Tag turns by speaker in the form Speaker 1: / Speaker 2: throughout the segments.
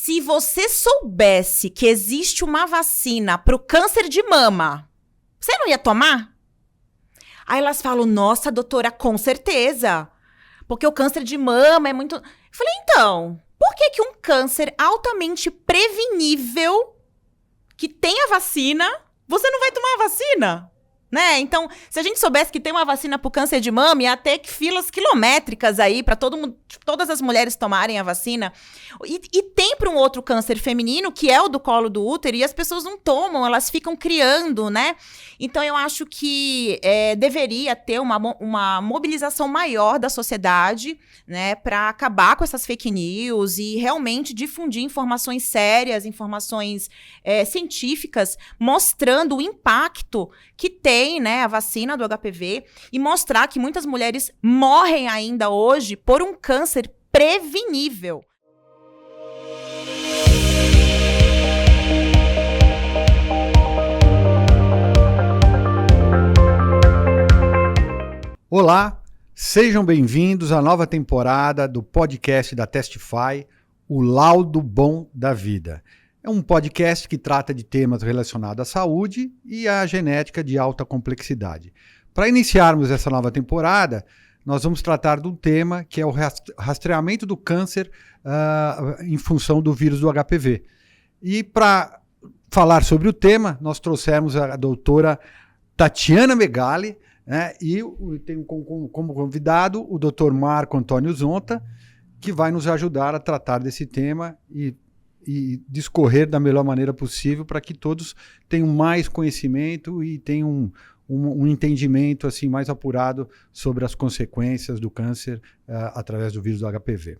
Speaker 1: Se você soubesse que existe uma vacina para o câncer de mama, você não ia tomar? Aí elas falam, nossa, doutora, com certeza. Porque o câncer de mama é muito... Eu falei, então, por que um câncer altamente prevenível, que tem a vacina, você não vai tomar a vacina? Né? Então, se a gente soubesse que tem uma vacina para o câncer de mama, ia ter filas quilométricas aí para todas as mulheres tomarem a vacina. E tem para um outro câncer feminino, que é o do colo do útero, e as pessoas não tomam, elas ficam criando, né? Então, eu acho que deveria ter uma mobilização maior da sociedade, né, para acabar com essas fake news e realmente difundir informações sérias, informações científicas, mostrando o impacto que tem, né, a vacina do HPV e mostrar que muitas mulheres morrem ainda hoje por um câncer prevenível.
Speaker 2: Olá, sejam bem-vindos à nova temporada do podcast da Testify, o Laudo Bom da Vida. É um podcast que trata de temas relacionados à saúde e à genética de alta complexidade. Para iniciarmos essa nova temporada, nós vamos tratar de um tema que é o rastreamento do câncer em função do vírus do HPV. E para falar sobre o tema, nós trouxemos a doutora Tatiana Megali, né, e tem como convidado o Dr. Marco Antônio Zonta, que vai nos ajudar a tratar desse tema e discorrer da melhor maneira possível para que todos tenham mais conhecimento e tenham um entendimento assim, mais apurado sobre as consequências do câncer através do vírus do HPV.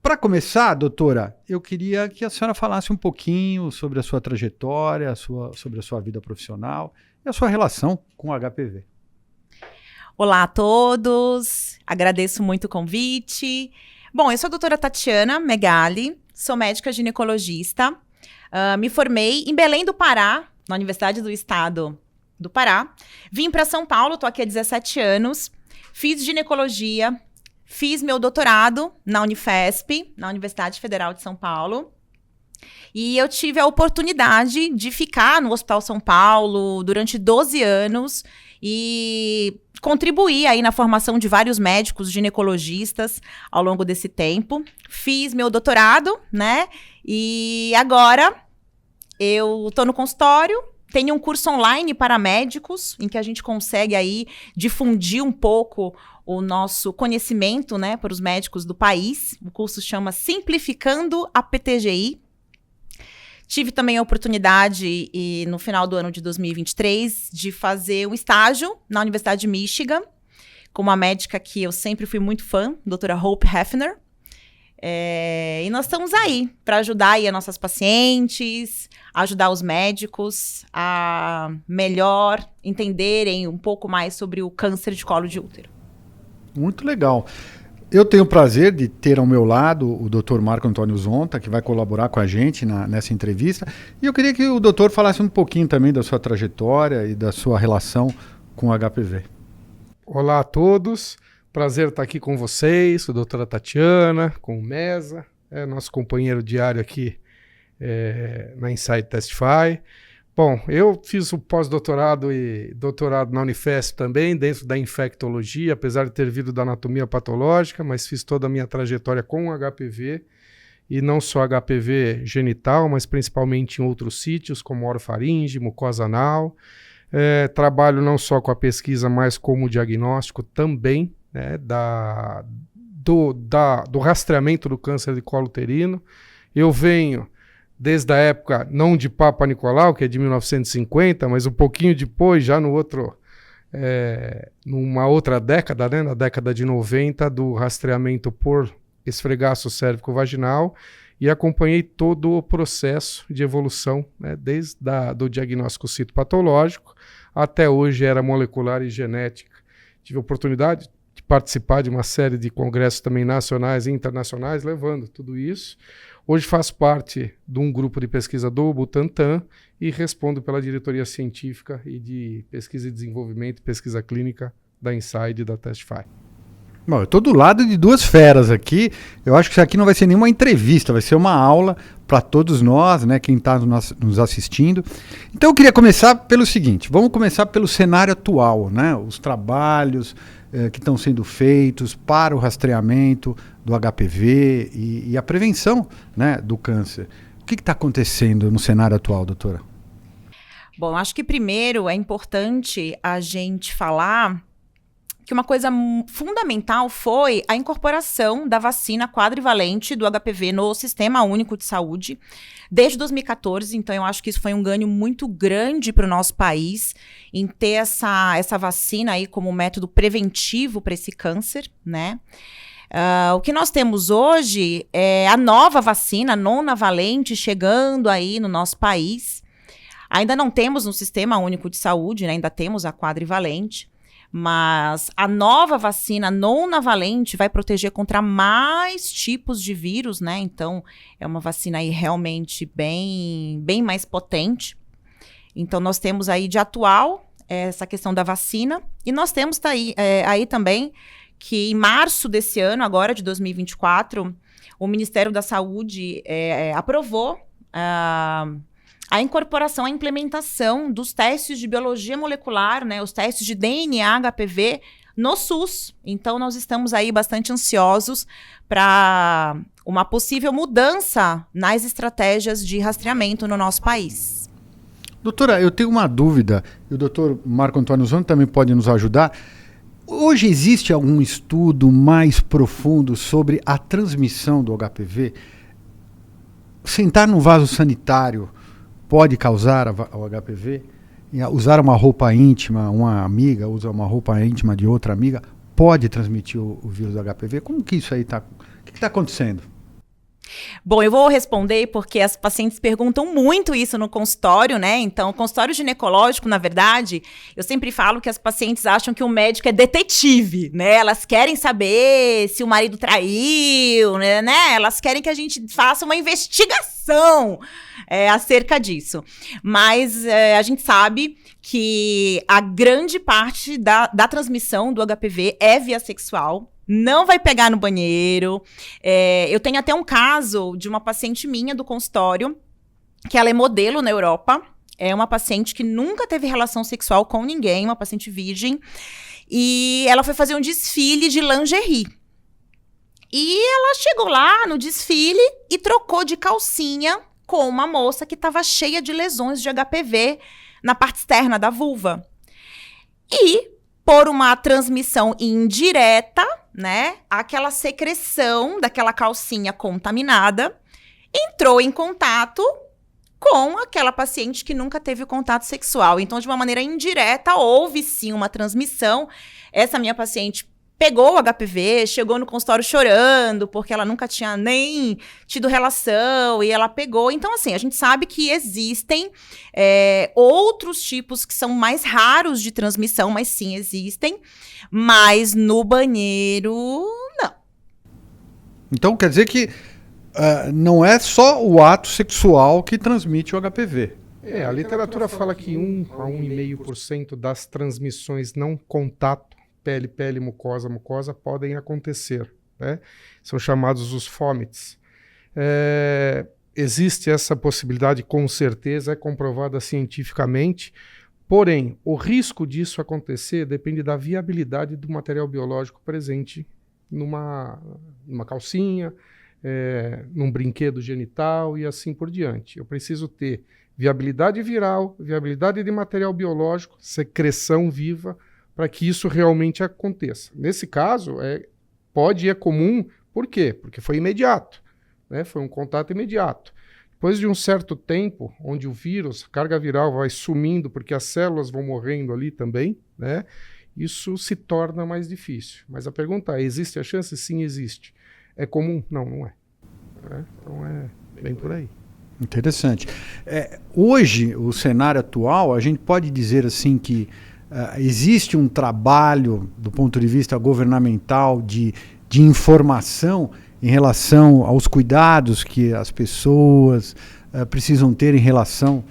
Speaker 2: Para começar, doutora, eu queria que a senhora falasse um pouquinho sobre a sua trajetória, sobre a sua vida profissional e a sua relação com o HPV.
Speaker 1: Olá a todos, agradeço muito o convite. Bom, eu sou a doutora Tatiana Megali, sou médica ginecologista, me formei em Belém do Pará, na Universidade do Estado do Pará. Vim para São Paulo, estou aqui há 17 anos, fiz ginecologia, fiz meu doutorado na Unifesp, na Universidade Federal de São Paulo. E eu tive a oportunidade de ficar no Hospital São Paulo durante 12 anos e contribuí aí na formação de vários médicos ginecologistas ao longo desse tempo. Fiz meu doutorado, né? E agora eu estou no consultório, tenho um curso online para médicos, em que a gente consegue aí difundir um pouco o nosso conhecimento, né, para os médicos do país. O curso chama Simplificando a PTGI. Tive também a oportunidade, no final do ano de 2023, de fazer um estágio na Universidade de Michigan, com uma médica que eu sempre fui muito fã, doutora Hope Hefner. E nós estamos aí para ajudar aí as nossas pacientes, ajudar os médicos a melhor entenderem um pouco mais sobre o câncer de colo de útero.
Speaker 2: Muito legal. Eu tenho o prazer de ter ao meu lado o Dr. Marco Antônio Zonta, que vai colaborar com a gente nessa entrevista. E eu queria que o doutor falasse um pouquinho também da sua trajetória e da sua relação com o HPV.
Speaker 3: Olá a todos, prazer estar aqui com vocês, com a doutora Tatiana, com o Mesa, nosso companheiro diário aqui na Insight Testify. Bom, eu fiz o pós-doutorado e doutorado na Unifesp também, dentro da infectologia, apesar de ter vindo da anatomia patológica, mas fiz toda a minha trajetória com HPV, e não só HPV genital, mas principalmente em outros sítios, como orofaringe, mucosa anal. Trabalho não só com a pesquisa, mas como diagnóstico também, né, do rastreamento do câncer de colo uterino. Eu venho desde a época, não de Papa Nicolau, que é de 1950, mas um pouquinho depois, já numa outra década, né, na década de 90, do rastreamento por esfregaço cérvico-vaginal, e acompanhei todo o processo de evolução, né, desde do diagnóstico citopatológico até hoje era molecular e genética. Tive a oportunidade de participar de uma série de congressos também nacionais e internacionais, levando tudo isso. Hoje faço parte de um grupo de pesquisa do Butantan e respondo pela diretoria científica e de pesquisa e desenvolvimento e pesquisa clínica da Insight e da Testify.
Speaker 2: Bom, eu estou do lado de duas feras aqui. Eu acho que isso aqui não vai ser nenhuma entrevista, vai ser uma aula para todos nós, né, quem está nos assistindo. Então eu queria começar pelo seguinte, vamos começar pelo cenário atual, né, os trabalhos que estão sendo feitos para o rastreamento do HPV e a prevenção, né, do câncer. O que está acontecendo no cenário atual, doutora?
Speaker 1: Bom, acho que primeiro é importante a gente falar que uma coisa fundamental foi a incorporação da vacina quadrivalente do HPV no Sistema Único de Saúde desde 2014. Então, eu acho que isso foi um ganho muito grande para o nosso país em ter essa vacina aí como método preventivo para esse câncer, né? O que nós temos hoje é a nova vacina, nonavalente, chegando aí no nosso país. Ainda não temos no Sistema Único de Saúde, né? Ainda temos a quadrivalente. Mas a nova vacina nonavalente vai proteger contra mais tipos de vírus, né? Então, é uma vacina aí realmente bem mais potente. Então, nós temos aí de atual essa questão da vacina. E nós temos aí também que em março desse ano, agora de 2024, o Ministério da Saúde aprovou a incorporação, a implementação dos testes de biologia molecular, né, os testes de DNA HPV no SUS. Então, nós estamos aí bastante ansiosos para uma possível mudança nas estratégias de rastreamento no nosso país.
Speaker 2: Doutora, eu tenho uma dúvida, e o doutor Marco Antônio Zoni também pode nos ajudar. Hoje existe algum estudo mais profundo sobre a transmissão do HPV? Sentar no vaso sanitário pode causar o HPV? Usar uma roupa íntima, uma amiga usa uma roupa íntima de outra amiga, pode transmitir o vírus do HPV? Como que isso aí está? O que está acontecendo?
Speaker 1: Bom, eu vou responder porque as pacientes perguntam muito isso no consultório, né? Então, o consultório ginecológico, na verdade, eu sempre falo que as pacientes acham que o médico é detetive, né? Elas querem saber se o marido traiu, né? Elas querem que a gente faça uma investigação acerca disso. Mas a gente sabe que a grande parte da transmissão do HPV é via sexual. Não vai pegar no banheiro. Eu tenho até um caso de uma paciente minha do consultório, que ela é modelo na Europa. É uma paciente que nunca teve relação sexual com ninguém, uma paciente virgem. E ela foi fazer um desfile de lingerie. E ela chegou lá no desfile e trocou de calcinha com uma moça que estava cheia de lesões de HPV na parte externa da vulva. E, por uma transmissão indireta, né, aquela secreção daquela calcinha contaminada entrou em contato com aquela paciente que nunca teve contato sexual. Então, de uma maneira indireta, houve sim uma transmissão. Essa minha paciente pegou o HPV, chegou no consultório chorando, porque ela nunca tinha nem tido relação, e ela pegou. Então, assim, a gente sabe que existem outros tipos que são mais raros de transmissão, mas sim existem. Mas no banheiro, não.
Speaker 2: Então, quer dizer que não é só o ato sexual que transmite o HPV.
Speaker 3: A literatura fala que 1 a 1,5% das transmissões não contato, pele, mucosa, podem acontecer, né? São chamados os FOMITs. Existe essa possibilidade, com certeza, é comprovada cientificamente, porém, o risco disso acontecer depende da viabilidade do material biológico presente numa calcinha, num brinquedo genital e assim por diante. Eu preciso ter viabilidade viral, viabilidade de material biológico, secreção viva, para que isso realmente aconteça. Nesse caso, pode e é comum, por quê? Porque foi imediato, né? Foi um contato imediato. Depois de um certo tempo, onde o vírus, a carga viral vai sumindo, porque as células vão morrendo ali também, né? Isso se torna mais difícil. Mas a pergunta é, existe a chance? Sim, existe. É comum? Não, não é. Então é bem por aí.
Speaker 2: Interessante. Hoje, o cenário atual, a gente pode dizer assim que existe um trabalho, do ponto de vista governamental, de informação em relação aos cuidados que as pessoas precisam ter em relação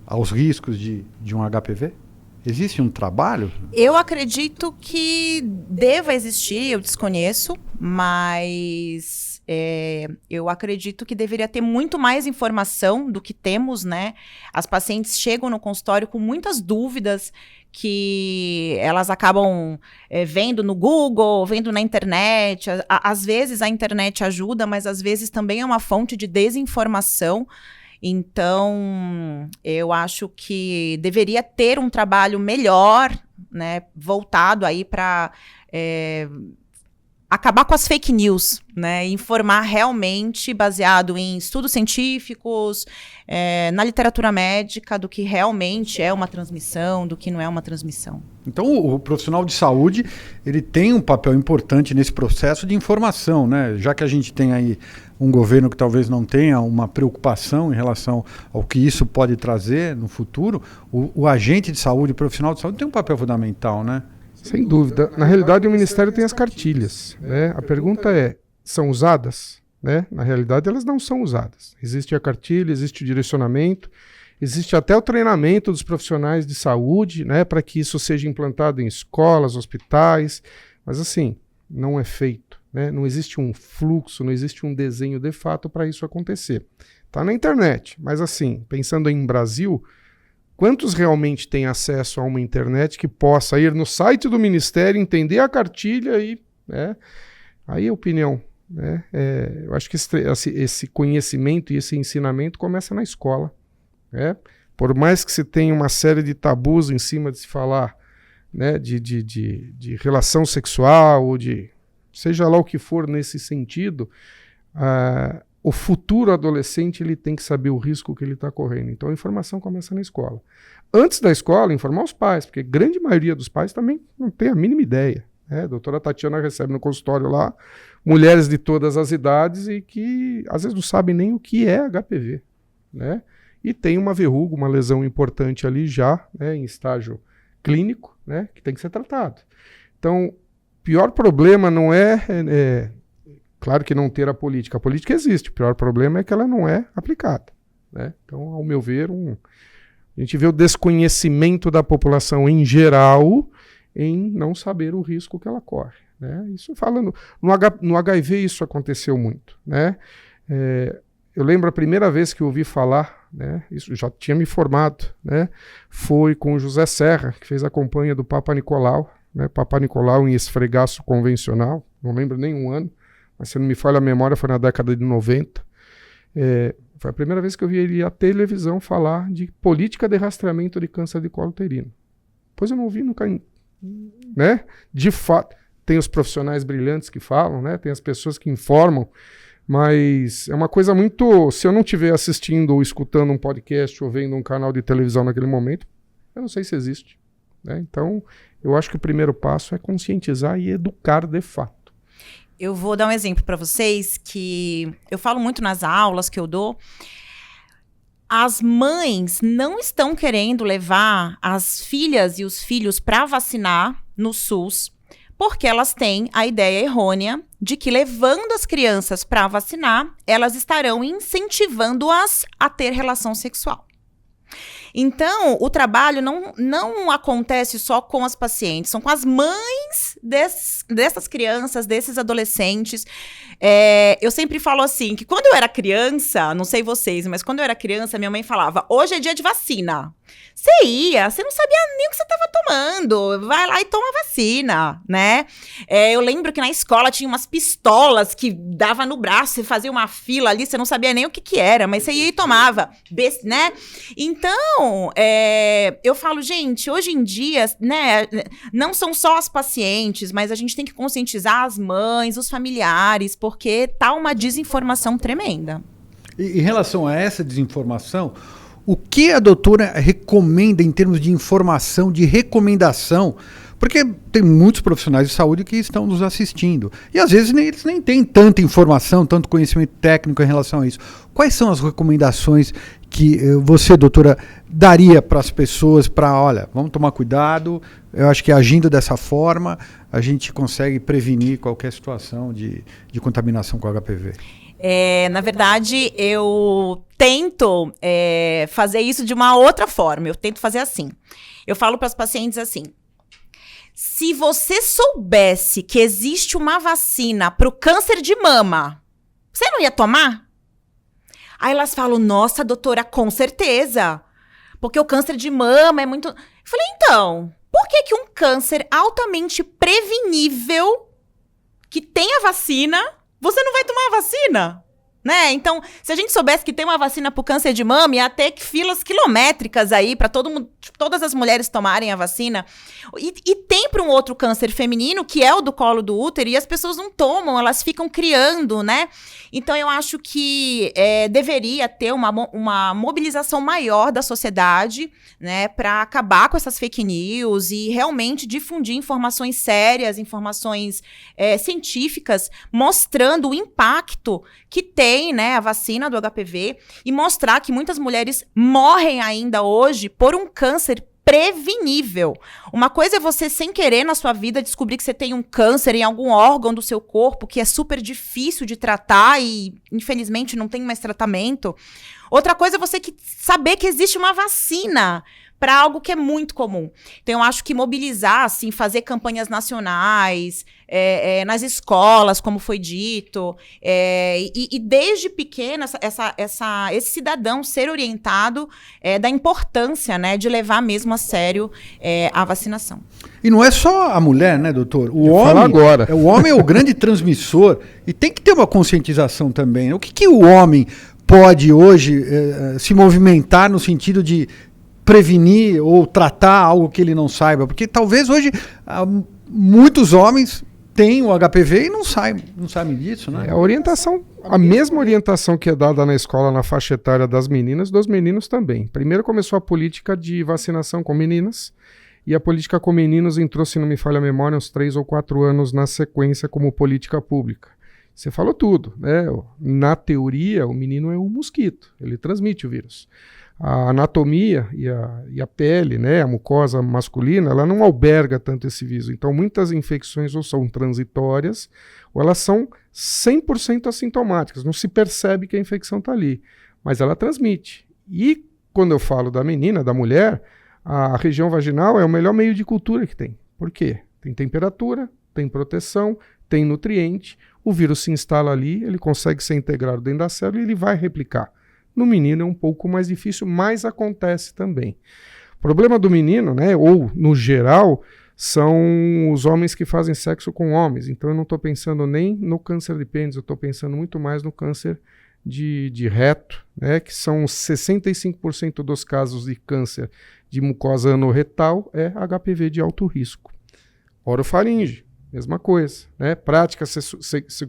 Speaker 2: aos riscos de um HPV? Existe um trabalho?
Speaker 1: Eu acredito que deva existir, eu desconheço, mas eu acredito que deveria ter muito mais informação do que temos, né? As pacientes chegam no consultório com muitas dúvidas que elas acabam vendo no Google, vendo na internet. Às vezes a internet ajuda, mas às vezes também é uma fonte de desinformação. Então, eu acho que deveria ter um trabalho melhor, né, voltado aí para acabar com as fake news, né, informar realmente baseado em estudos científicos, na literatura médica, do que realmente é uma transmissão, do que não é uma transmissão.
Speaker 2: Então, o profissional de saúde, ele tem um papel importante nesse processo de informação, né? Já que a gente tem aí um governo que talvez não tenha uma preocupação em relação ao que isso pode trazer no futuro, o agente de saúde, o profissional de saúde tem um papel fundamental, né?
Speaker 3: Sem dúvida. Na realidade, o Ministério tem as cartilhas, né? A pergunta é, são usadas? Né? Na realidade, elas não são usadas. Existe a cartilha, existe o direcionamento, existe até o treinamento dos profissionais de saúde, né, para que isso seja implantado em escolas, hospitais, mas assim, não é feito, né? Não existe um fluxo, não existe um desenho de fato para isso acontecer. Está na internet, mas assim, pensando em Brasil, quantos realmente têm acesso a uma internet que possa ir no site do Ministério, entender a cartilha e... né? Aí a opinião... né? Eu acho que esse conhecimento e esse ensinamento começa na escola, né? Por mais que se tenha uma série de tabus em cima de se falar, né, de relação sexual ou de seja lá o que for nesse sentido, o futuro adolescente ele tem que saber o risco que ele está correndo. Então a informação começa na escola. Antes da escola, informar os pais, porque a grande maioria dos pais também não tem a mínima ideia. A doutora Tatiana recebe no consultório lá mulheres de todas as idades e que às vezes não sabem nem o que é HPV, né? E tem uma verruga, uma lesão importante ali já, né, em estágio clínico, né, que tem que ser tratado. Então, o pior problema não é claro que não ter a política existe, o pior problema é que ela não é aplicada, né? Então, ao meu ver, a gente vê o desconhecimento da população em geral em não saber o risco que ela corre, né? Isso falando no HIV isso aconteceu muito, né? Eu lembro a primeira vez que eu ouvi falar, né? Isso já tinha me formado, né? Foi com o José Serra, que fez a campanha do Papa Nicolau, né? Papa Nicolau em esfregaço convencional, não lembro nem um ano, mas se não me falha a memória foi na década de 90. Foi a primeira vez que eu vi ele à televisão falar de política de rastreamento de câncer de colo uterino. Pois eu não ouvi nunca, né? De fato, tem os profissionais brilhantes que falam, né? Tem as pessoas que informam, mas é uma coisa muito... Se eu não estiver assistindo ou escutando um podcast ou vendo um canal de televisão naquele momento, eu não sei se existe, né? Então, eu acho que o primeiro passo é conscientizar e educar de fato.
Speaker 1: Eu vou dar um exemplo para vocês que eu falo muito nas aulas que eu dou. As mães não estão querendo levar as filhas e os filhos para vacinar no SUS, porque elas têm a ideia errônea de que levando as crianças para vacinar, elas estarão incentivando-as a ter relação sexual. Então, o trabalho não acontece só com as pacientes, são com as mães dessas crianças, desses adolescentes. Eu sempre falo assim, que quando eu era criança, não sei vocês, mas quando eu era criança, minha mãe falava, hoje é dia de vacina. Você não sabia nem o que você estava tomando, vai lá e toma vacina, né? Eu lembro que na escola tinha umas pistolas que dava no braço, você fazia uma fila ali, você não sabia nem o que era, mas você ia e tomava, né? Então, eu falo, gente, hoje em dia, né, não são só as pacientes, mas a gente tem que conscientizar as mães, os familiares, porque tá uma desinformação tremenda.
Speaker 2: Em relação a essa desinformação, o que a doutora recomenda em termos de informação, de recomendação? Porque tem muitos profissionais de saúde que estão nos assistindo. E às vezes eles nem têm tanta informação, tanto conhecimento técnico em relação a isso. Quais são as recomendações que você, doutora, daria para as pessoas para, olha, vamos tomar cuidado, eu acho que agindo dessa forma, a gente consegue prevenir qualquer situação de contaminação com HPV?
Speaker 1: Na verdade, eu tento fazer isso de uma outra forma. Eu tento fazer assim. Eu falo para as pacientes assim: se você soubesse que existe uma vacina para o câncer de mama, você não ia tomar? Aí elas falam: nossa, doutora, com certeza. Porque o câncer de mama é muito... Eu falei: então, por que um câncer altamente prevenível, que tem a vacina, você não vai tomar a vacina? Né? Então, se a gente soubesse que tem uma vacina para o câncer de mama, ia ter filas quilométricas aí para todas as mulheres tomarem a vacina. E tem para um outro câncer feminino, que é o do colo do útero, e as pessoas não tomam, elas ficam criando, né? Então, eu acho que deveria ter uma mobilização maior da sociedade, né, para acabar com essas fake news e realmente difundir informações sérias, informações científicas, mostrando o impacto que tem, né, a vacina do HPV, e mostrar que muitas mulheres morrem ainda hoje por um câncer prevenível. Uma coisa é você, sem querer na sua vida, descobrir que você tem um câncer em algum órgão do seu corpo, que é super difícil de tratar e, infelizmente, não tem mais tratamento. Outra coisa é você saber que existe uma vacina para algo que é muito comum. Então, eu acho que mobilizar, assim, fazer campanhas nacionais, nas escolas, como foi dito, e desde pequena, esse cidadão ser orientado da importância, né, de levar mesmo a sério a vacinação.
Speaker 2: E não é só a mulher, né, doutor? O homem é o grande transmissor e tem que ter uma conscientização também. O que o homem pode hoje se movimentar no sentido de prevenir ou tratar algo que ele não saiba? Porque talvez hoje muitos homens têm o HPV e não sabem disso, né?
Speaker 3: A mesma orientação que é dada na escola na faixa etária das meninas, dos meninos também. Primeiro começou a política de vacinação com meninas, e a política com meninos entrou, se não me falha a memória, uns 3 ou 4 anos na sequência como política pública. Você falou tudo, né? Na teoria, o menino é um mosquito, ele transmite o vírus. A anatomia e a pele, né, a mucosa masculina, ela não alberga tanto esse vírus. Então, muitas infecções ou são transitórias ou elas são 100% assintomáticas. Não se percebe que a infecção está ali, mas ela transmite. E quando eu falo da menina, da mulher, a região vaginal é o melhor meio de cultura que tem. Por quê? Tem temperatura, tem proteção, tem nutriente, o vírus se instala ali, ele consegue ser integrado dentro da célula e ele vai replicar. No menino é um pouco mais difícil, mas acontece também. O problema do menino, né, ou no geral, são os homens que fazem sexo com homens. Então eu não estou pensando nem no câncer de pênis, eu estou pensando muito mais no câncer de reto, né, que são 65% dos casos de câncer de mucosa anorretal é HPV de alto risco. Orofaringe, mesma coisa, né? Práticas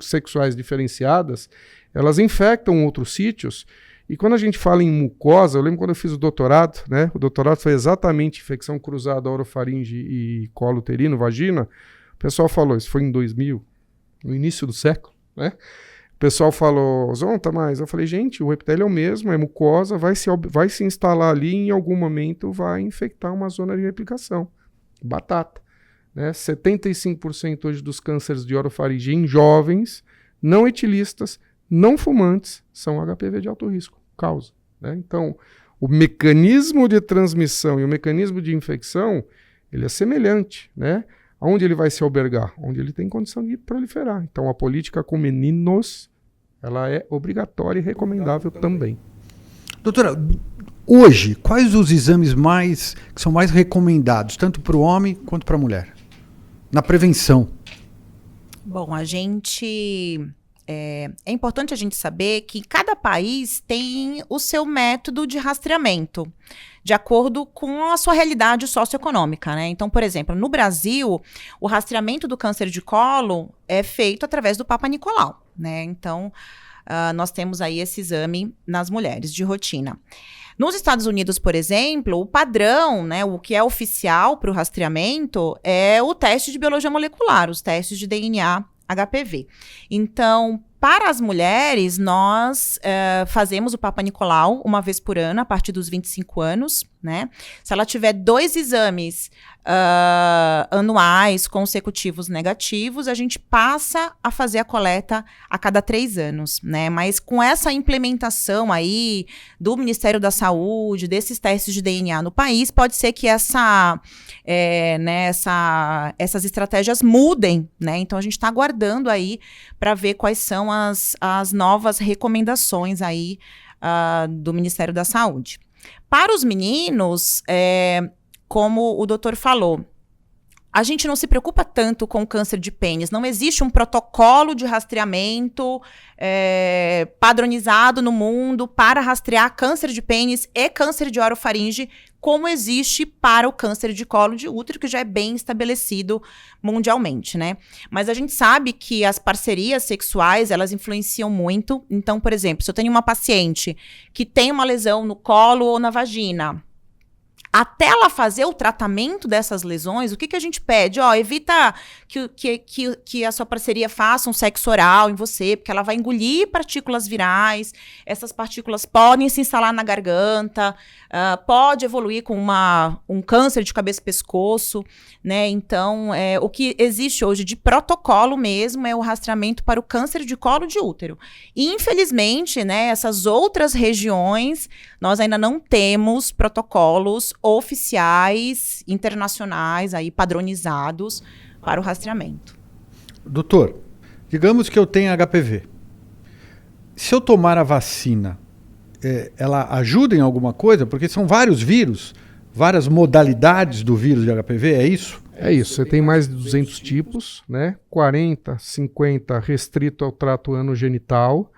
Speaker 3: sexuais diferenciadas, elas infectam outros sítios. E quando a gente fala em mucosa, eu lembro quando eu fiz o doutorado, né? O doutorado foi exatamente infecção cruzada, orofaringe e colo uterino, vagina. O pessoal falou, isso foi em 2000, no início do século, né? O pessoal falou, Zonta, mas eu falei, gente, o epitélio é o mesmo, é mucosa, vai se instalar ali e em algum momento vai infectar uma zona de replicação. Batata. Né? 75% hoje dos cânceres de orofaringe em jovens, não etilistas, não fumantes, são HPV de alto risco, causa. Né? Então, o mecanismo de transmissão e o mecanismo de infecção, ele é semelhante, né? Onde ele vai se albergar? Onde ele tem condição de proliferar. Então, a política com meninos, ela é obrigatória e recomendável também.
Speaker 2: Doutora, hoje, quais os exames que são mais recomendados, tanto para o homem quanto para a mulher, na prevenção?
Speaker 1: Bom, é importante a gente saber que cada país tem o seu método de rastreamento, de acordo com a sua realidade socioeconômica, né? Então, por exemplo, no Brasil, o rastreamento do câncer de colo é feito através do Papa Nicolau, né? Então, nós temos aí esse exame nas mulheres de rotina. Nos Estados Unidos, por exemplo, o padrão, né, o que é oficial para o rastreamento é o teste de biologia molecular, os testes de DNA HPV. Então, para as mulheres, nós fazemos o Papa Nicolau uma vez por ano, a partir dos 25 anos, né? Se ela tiver 2 exames anuais consecutivos negativos, a gente passa a fazer a coleta a cada 3 anos, né? Mas com essa implementação aí do Ministério da Saúde, desses testes de DNA no país, pode ser que essas estratégias mudem, né? Então a gente está aguardando aí para ver quais são as novas recomendações aí do Ministério da Saúde. Para os meninos, como o doutor falou, a gente não se preocupa tanto com o câncer de pênis. Não existe um protocolo de rastreamento padronizado no mundo para rastrear câncer de pênis e câncer de orofaringe, como existe para o câncer de colo de útero, que já é bem estabelecido mundialmente, né? Mas a gente sabe que as parcerias sexuais, elas influenciam muito. Então, por exemplo, se eu tenho uma paciente que tem uma lesão no colo ou na vagina, até ela fazer o tratamento dessas lesões, o que a gente pede? Evita que a sua parceria faça um sexo oral em você, porque ela vai engolir partículas virais, essas partículas podem se instalar na garganta, pode evoluir com um câncer de cabeça e pescoço, né? Então, o que existe hoje de protocolo mesmo é o rastreamento para o câncer de colo de útero. E, infelizmente, né, essas outras regiões, nós ainda não temos protocolos oficiais, internacionais, aí, padronizados para o rastreamento.
Speaker 2: Doutor, digamos que eu tenho HPV. Se eu tomar a vacina, ela ajuda em alguma coisa? Porque são vários vírus, várias modalidades do vírus de HPV, é isso?
Speaker 3: É isso, você tem mais de 200 tipos, né? 40, 50 restrito ao trato anogenital.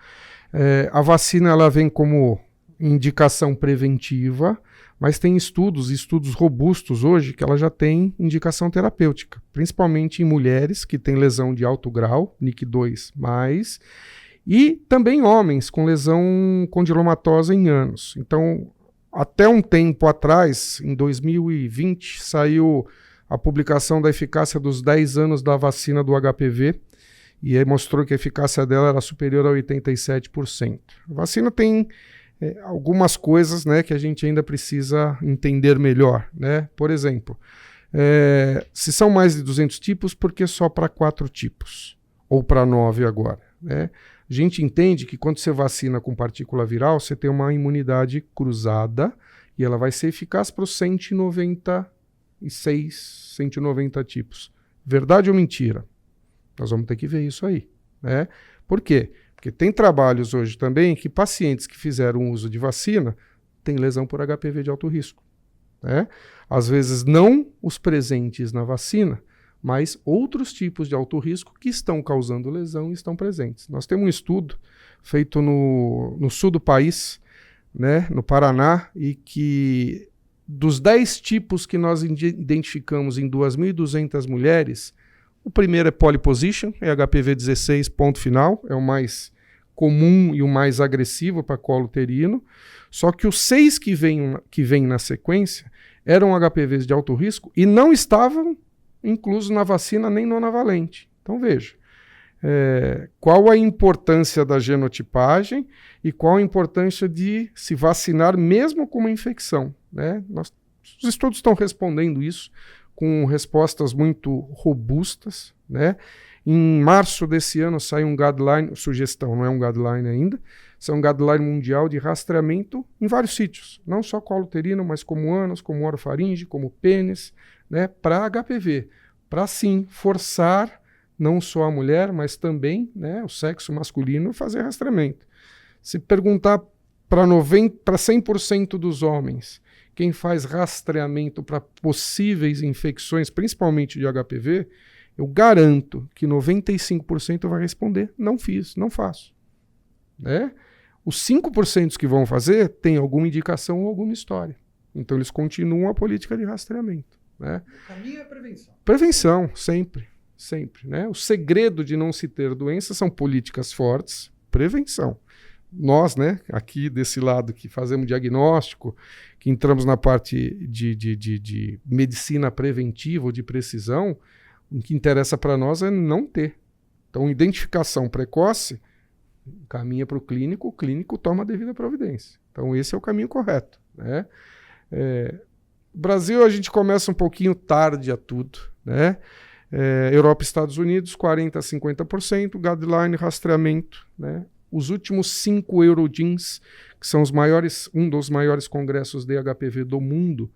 Speaker 3: A vacina ela vem como indicação preventiva, mas tem estudos robustos hoje que ela já tem indicação terapêutica, principalmente em mulheres que têm lesão de alto grau, NIC2+, e também homens com lesão condilomatosa em anos. Então, até um tempo atrás, em 2020, saiu a publicação da eficácia dos 10 anos da vacina do HPV, e aí mostrou que a eficácia dela era superior a 87%. A vacina tem algumas coisas, né, que a gente ainda precisa entender melhor, né? Por exemplo, se são mais de 200 tipos, por que só para 4 tipos? Ou para 9 agora, né? A gente entende que quando você vacina com partícula viral, você tem uma imunidade cruzada e ela vai ser eficaz para os 196, 190 tipos. Verdade ou mentira? Nós vamos ter que ver isso aí, né? Por quê? Porque tem trabalhos hoje também que pacientes que fizeram uso de vacina têm lesão por HPV de alto risco, né? Às vezes não os presentes na vacina, mas outros tipos de alto risco que estão causando lesão e estão presentes. Nós temos um estudo feito no sul do país, né, no Paraná, e que dos 10 tipos que nós identificamos em 2.200 mulheres, o primeiro é polyposition, é HPV 16, ponto final, é o mais comum e o mais agressivo para colo uterino, só que os 6 que vêm na sequência eram HPVs de alto risco e não estavam inclusos na vacina nem nonavalente. Então veja, qual a importância da genotipagem e qual a importância de se vacinar mesmo com uma infecção, né? Os estudos estão respondendo isso com respostas muito robustas, né? Em março desse ano saiu um guideline, sugestão, não é um guideline ainda, saiu um guideline mundial de rastreamento em vários sítios, não só colo uterino, mas como ânus, como orofaringe, como pênis, né, para HPV, para sim forçar não só a mulher, mas também, né, o sexo masculino a fazer rastreamento. Se perguntar para 100% dos homens quem faz rastreamento para possíveis infecções, principalmente de HPV, eu garanto que 95% vai responder: não fiz, não faço, né? Os 5% que vão fazer têm alguma indicação ou alguma história. Então eles continuam a política de rastreamento, né?
Speaker 2: O caminho é prevenção.
Speaker 3: Prevenção, sempre, sempre, né? O segredo de não se ter doença são políticas fortes, prevenção. Nós, né, aqui desse lado que fazemos diagnóstico, que entramos na parte de medicina preventiva ou de precisão, o que interessa para nós é não ter. Então, identificação precoce caminha para o clínico toma a devida providência. Então esse é o caminho correto, né? Brasil a gente começa um pouquinho tarde a tudo, né? Europa e Estados Unidos 40% a 50%, guideline, rastreamento, né? Os últimos 5 Eurogenes, que são um dos maiores congressos de HPV do mundo,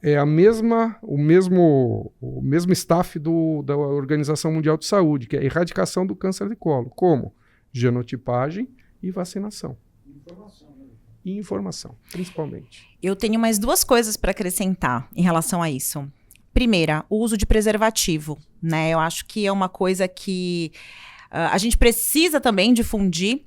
Speaker 3: é o mesmo staff da Organização Mundial de Saúde, que é a erradicação do câncer de colo. Como? Genotipagem e vacinação. E informação, principalmente.
Speaker 1: Eu tenho mais 2 coisas para acrescentar em relação a isso. Primeira, o uso de preservativo, né? Eu acho que é uma coisa que a gente precisa também difundir.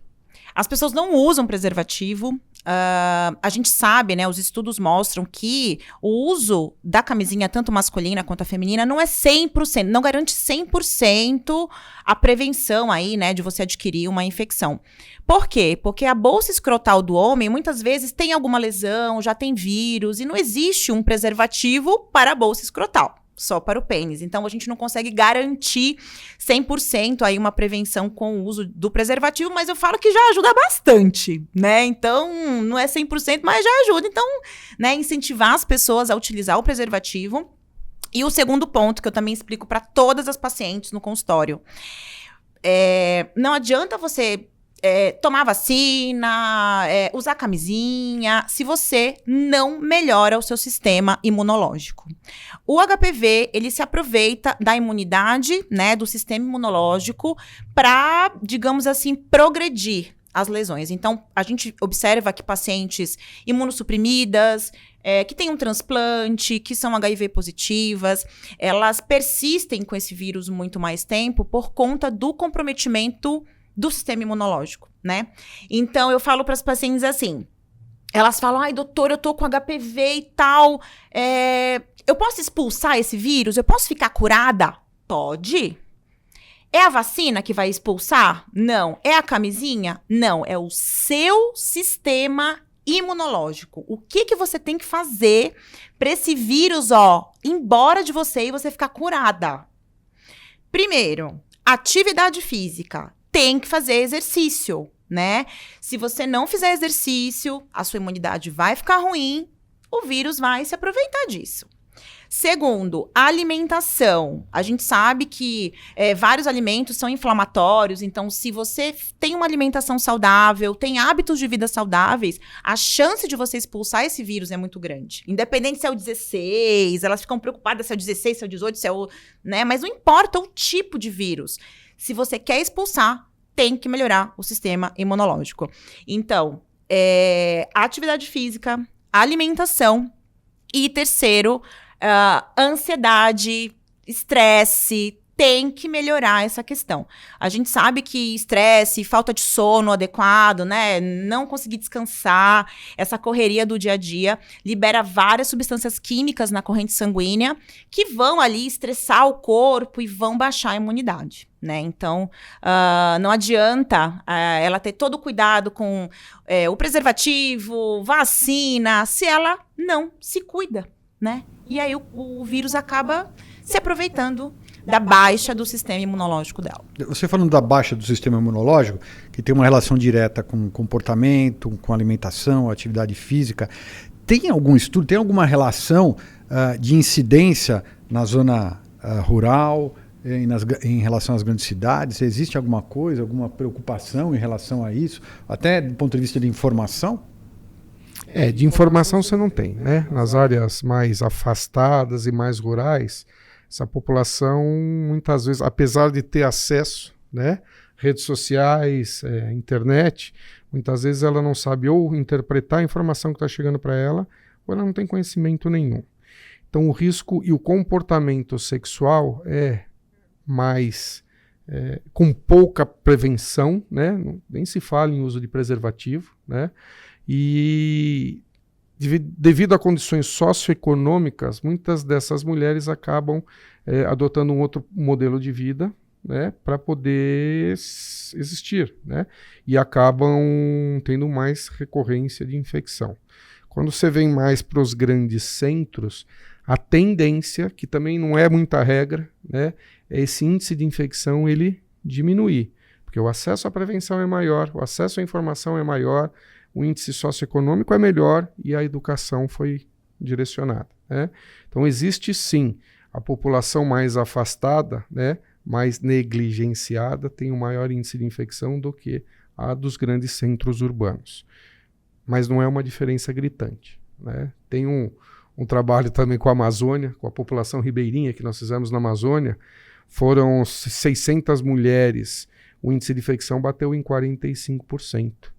Speaker 1: As pessoas não usam preservativo. A gente sabe, né, os estudos mostram que o uso da camisinha, tanto masculina quanto a feminina, não é 100%, não garante 100% a prevenção aí, né, de você adquirir uma infecção. Por quê? Porque a bolsa escrotal do homem, muitas vezes, tem alguma lesão, já tem vírus, e não existe um preservativo para a bolsa escrotal. Só para o pênis. Então, a gente não consegue garantir 100% aí uma prevenção com o uso do preservativo, mas eu falo que já ajuda bastante, né? Então, não é 100%, mas já ajuda. Então, né, incentivar as pessoas a utilizar o preservativo. E o segundo ponto, que eu também explico para todas as pacientes no consultório. Não adianta você tomar vacina, usar camisinha, se você não melhora o seu sistema imunológico. O HPV, ele se aproveita da imunidade, né, do sistema imunológico para, digamos assim, progredir as lesões. Então, a gente observa que pacientes imunossuprimidas, que têm um transplante, que são HIV positivas, elas persistem com esse vírus muito mais tempo por conta do comprometimento do sistema imunológico, né? Então, eu falo para as pacientes assim, elas falam, ai, doutor, eu tô com HPV e tal, eu posso expulsar esse vírus? Eu posso ficar curada? Pode. É a vacina que vai expulsar? Não. É a camisinha? Não. É o seu sistema imunológico. O que você tem que fazer para esse vírus, ir embora de você e você ficar curada? Primeiro, atividade física. Tem que fazer exercício, né? Se você não fizer exercício, a sua imunidade vai ficar ruim, o vírus vai se aproveitar disso. Segundo, alimentação. A gente sabe que vários alimentos são inflamatórios, então se você tem uma alimentação saudável, tem hábitos de vida saudáveis, a chance de você expulsar esse vírus é muito grande. Independente se é o 16, elas ficam preocupadas se é o 16, se é o 18, se é o... né? Mas não importa o tipo de vírus. Se você quer expulsar, tem que melhorar o sistema imunológico. Então, atividade física, alimentação e terceiro, ansiedade, estresse, tem que melhorar essa questão. A gente sabe que estresse, falta de sono adequado, né, não conseguir descansar, essa correria do dia a dia, libera várias substâncias químicas na corrente sanguínea que vão ali estressar o corpo e vão baixar a imunidade, né? Então, não adianta ela ter todo o cuidado com o preservativo, vacina, se ela não se cuida, né? E aí o vírus acaba se aproveitando da baixa do sistema imunológico dela.
Speaker 2: Você falando da baixa do sistema imunológico, que tem uma relação direta com comportamento, com alimentação, atividade física, tem algum estudo, tem alguma relação de incidência na zona rural, em relação às grandes cidades? Existe alguma coisa, alguma preocupação em relação a isso, até do ponto de vista de informação?
Speaker 3: De informação você não tem, né? Nas áreas mais afastadas e mais rurais, essa população, muitas vezes, apesar de ter acesso, né, redes sociais, internet, muitas vezes ela não sabe ou interpretar a informação que está chegando para ela, ou ela não tem conhecimento nenhum. Então, o risco e o comportamento sexual é mais com pouca prevenção, né? Nem se fala em uso de preservativo, né? E devido a condições socioeconômicas, muitas dessas mulheres acabam adotando um outro modelo de vida, né, para poder existir, né, e acabam tendo mais recorrência de infecção. Quando você vem mais para os grandes centros, a tendência, que também não é muita regra, né, é esse índice de infecção ele diminuir. Porque o acesso à prevenção é maior, o acesso à informação é maior, o índice socioeconômico é melhor e a educação foi direcionada, né? Então existe sim a população mais afastada, né, mais negligenciada, tem um maior índice de infecção do que a dos grandes centros urbanos. Mas não é uma diferença gritante, né? Tem um trabalho também com a Amazônia, com a população ribeirinha que nós fizemos na Amazônia, foram 600 mulheres, o índice de infecção bateu em 45%,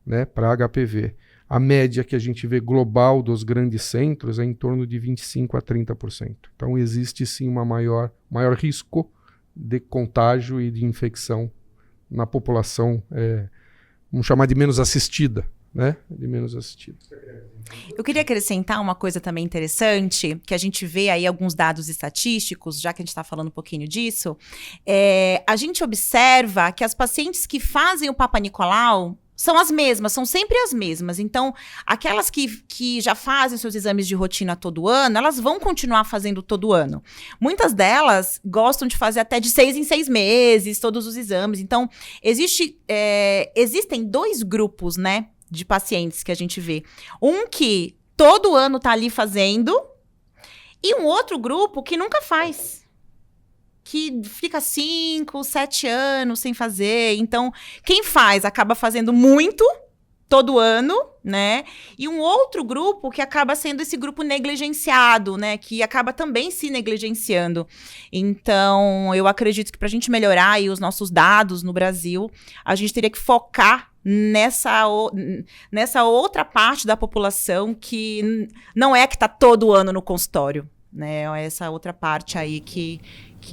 Speaker 3: né, para HPV. A média que a gente vê global dos grandes centros é em torno de 25% a 30%. Então existe sim uma maior risco de contágio e de infecção na população, vamos chamar de menos assistida, né? De menos assistida.
Speaker 1: Eu queria acrescentar uma coisa também interessante, que a gente vê aí alguns dados estatísticos, já que a gente está falando um pouquinho disso. A gente observa que as pacientes que fazem o Papa Nicolau são as mesmas, são sempre as mesmas. Então, aquelas que já fazem seus exames de rotina todo ano, elas vão continuar fazendo todo ano. Muitas delas gostam de fazer até de 6 em 6 meses, todos os exames. Então, existem 2 grupos, né, de pacientes que a gente vê. Um que todo ano tá ali fazendo e um outro grupo que nunca faz. Que fica 5, 7 anos sem fazer. Então, quem faz acaba fazendo muito todo ano, né? E um outro grupo que acaba sendo esse grupo negligenciado, né? Que acaba também se negligenciando. Então, eu acredito que para a gente melhorar aí os nossos dados no Brasil, a gente teria que focar nessa outra parte da população que não é que está todo ano no consultório, né? Essa outra parte aí que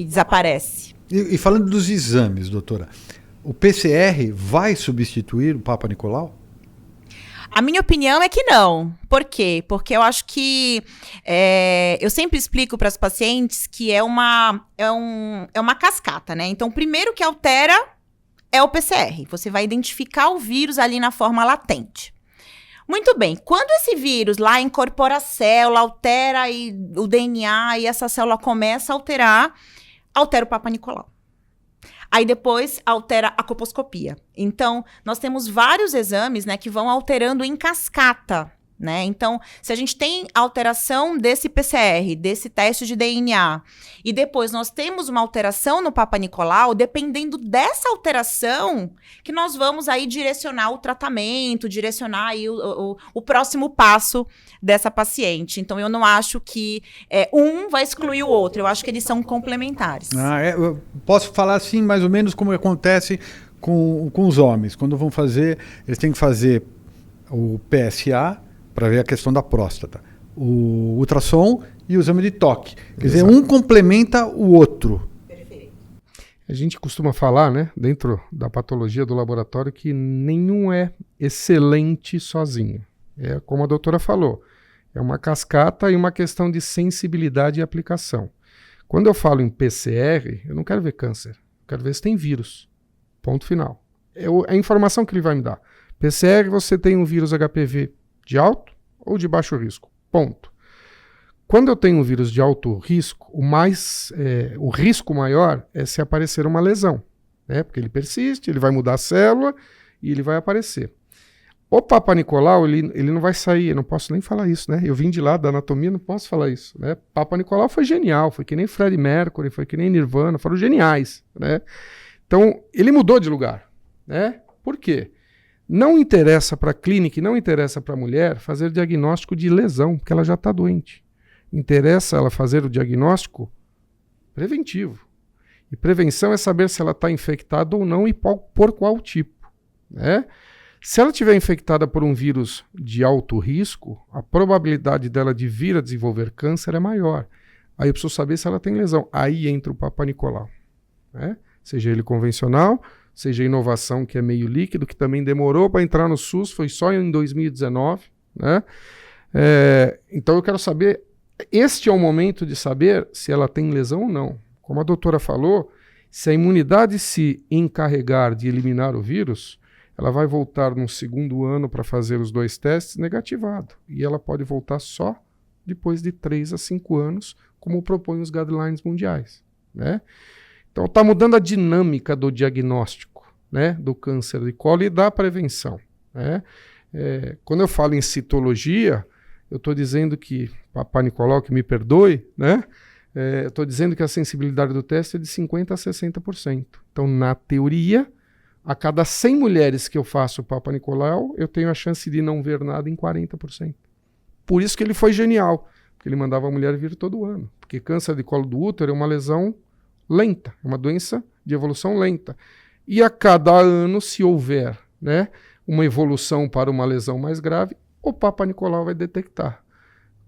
Speaker 1: desaparece.
Speaker 2: E falando dos exames, doutora, o PCR vai substituir o Papa Nicolau?
Speaker 1: A minha opinião é que não. Por quê? Porque eu acho que eu sempre explico para as pacientes que é uma cascata, né? Então, primeiro que altera é o PCR. Você vai identificar o vírus ali na forma latente. Muito bem, quando esse vírus lá incorpora a célula, altera aí o DNA e essa célula começa a altera o Papa Nicolau. Aí depois altera a colposcopia. Então, nós temos vários exames, né, que vão alterando em cascata, né? Então, se a gente tem alteração desse PCR, desse teste de DNA, e depois nós temos uma alteração no Papa Nicolau, dependendo dessa alteração, que nós vamos aí direcionar o tratamento, direcionar aí o próximo passo dessa paciente. Então, eu não acho que um vai excluir o outro, eu acho que eles são complementares.
Speaker 2: Eu posso falar assim, mais ou menos como acontece com os homens. Quando vão fazer, eles têm que fazer o PSA, para ver a questão da próstata, o ultrassom e o exame de toque. Quer dizer, um complementa o outro.
Speaker 1: Perfeito.
Speaker 3: A gente costuma falar, né, dentro da patologia do laboratório, que nenhum é excelente sozinho. É como a doutora falou, é uma cascata e uma questão de sensibilidade e aplicação. Quando eu falo em PCR, eu não quero ver câncer, eu quero ver se tem vírus. Ponto final. É a informação que ele vai me dar. PCR, você tem um vírus HPV de alto ou de baixo risco? Ponto. Quando eu tenho um vírus de alto risco, o risco maior é se aparecer uma lesão, né? Porque ele persiste, ele vai mudar a célula e ele vai aparecer. O Papa Nicolau, ele não vai sair, eu não posso nem falar isso, né? Eu vim de lá da anatomia, não posso falar isso, né? Papa Nicolau foi genial, foi que nem Freddie Mercury, foi que nem Nirvana, foram geniais, né? Então, ele mudou de lugar, né? Por quê? Não interessa para a clínica e não interessa para a mulher fazer diagnóstico de lesão, porque ela já está doente. Interessa ela fazer o diagnóstico preventivo. E prevenção é saber se ela está infectada ou não e por qual tipo, né? Se ela estiver infectada por um vírus de alto risco, a probabilidade dela de vir a desenvolver câncer é maior. Aí eu preciso saber se ela tem lesão. Aí entra o Papa Nicolau, né? Seja ele convencional, seja a inovação, que é meio líquido, que também demorou para entrar no SUS, foi só em 2019, né? Então eu quero saber, este é o momento de saber se ela tem lesão ou não. Como a doutora falou, se a imunidade se encarregar de eliminar o vírus, ela vai voltar no segundo ano para fazer os 2 testes negativado. E ela pode voltar só depois de 3 a 5 anos, como propõem os guidelines mundiais, né? Então está mudando a dinâmica do diagnóstico, né, do câncer de colo e da prevenção, né? Quando eu falo em citologia, eu estou dizendo que, Papai Nicolau, que me perdoe, né? Eu estou dizendo que a sensibilidade do teste é de 50% a 60%. Então, na teoria, a cada 100 mulheres que eu faço o Papa Nicolau, eu tenho a chance de não ver nada em 40%. Por isso que ele foi genial, porque ele mandava a mulher vir todo ano. Porque câncer de colo do útero é uma lesão lenta, é uma doença de evolução lenta. E a cada ano, se houver, né, uma evolução para uma lesão mais grave, o Papa Nicolau vai detectar.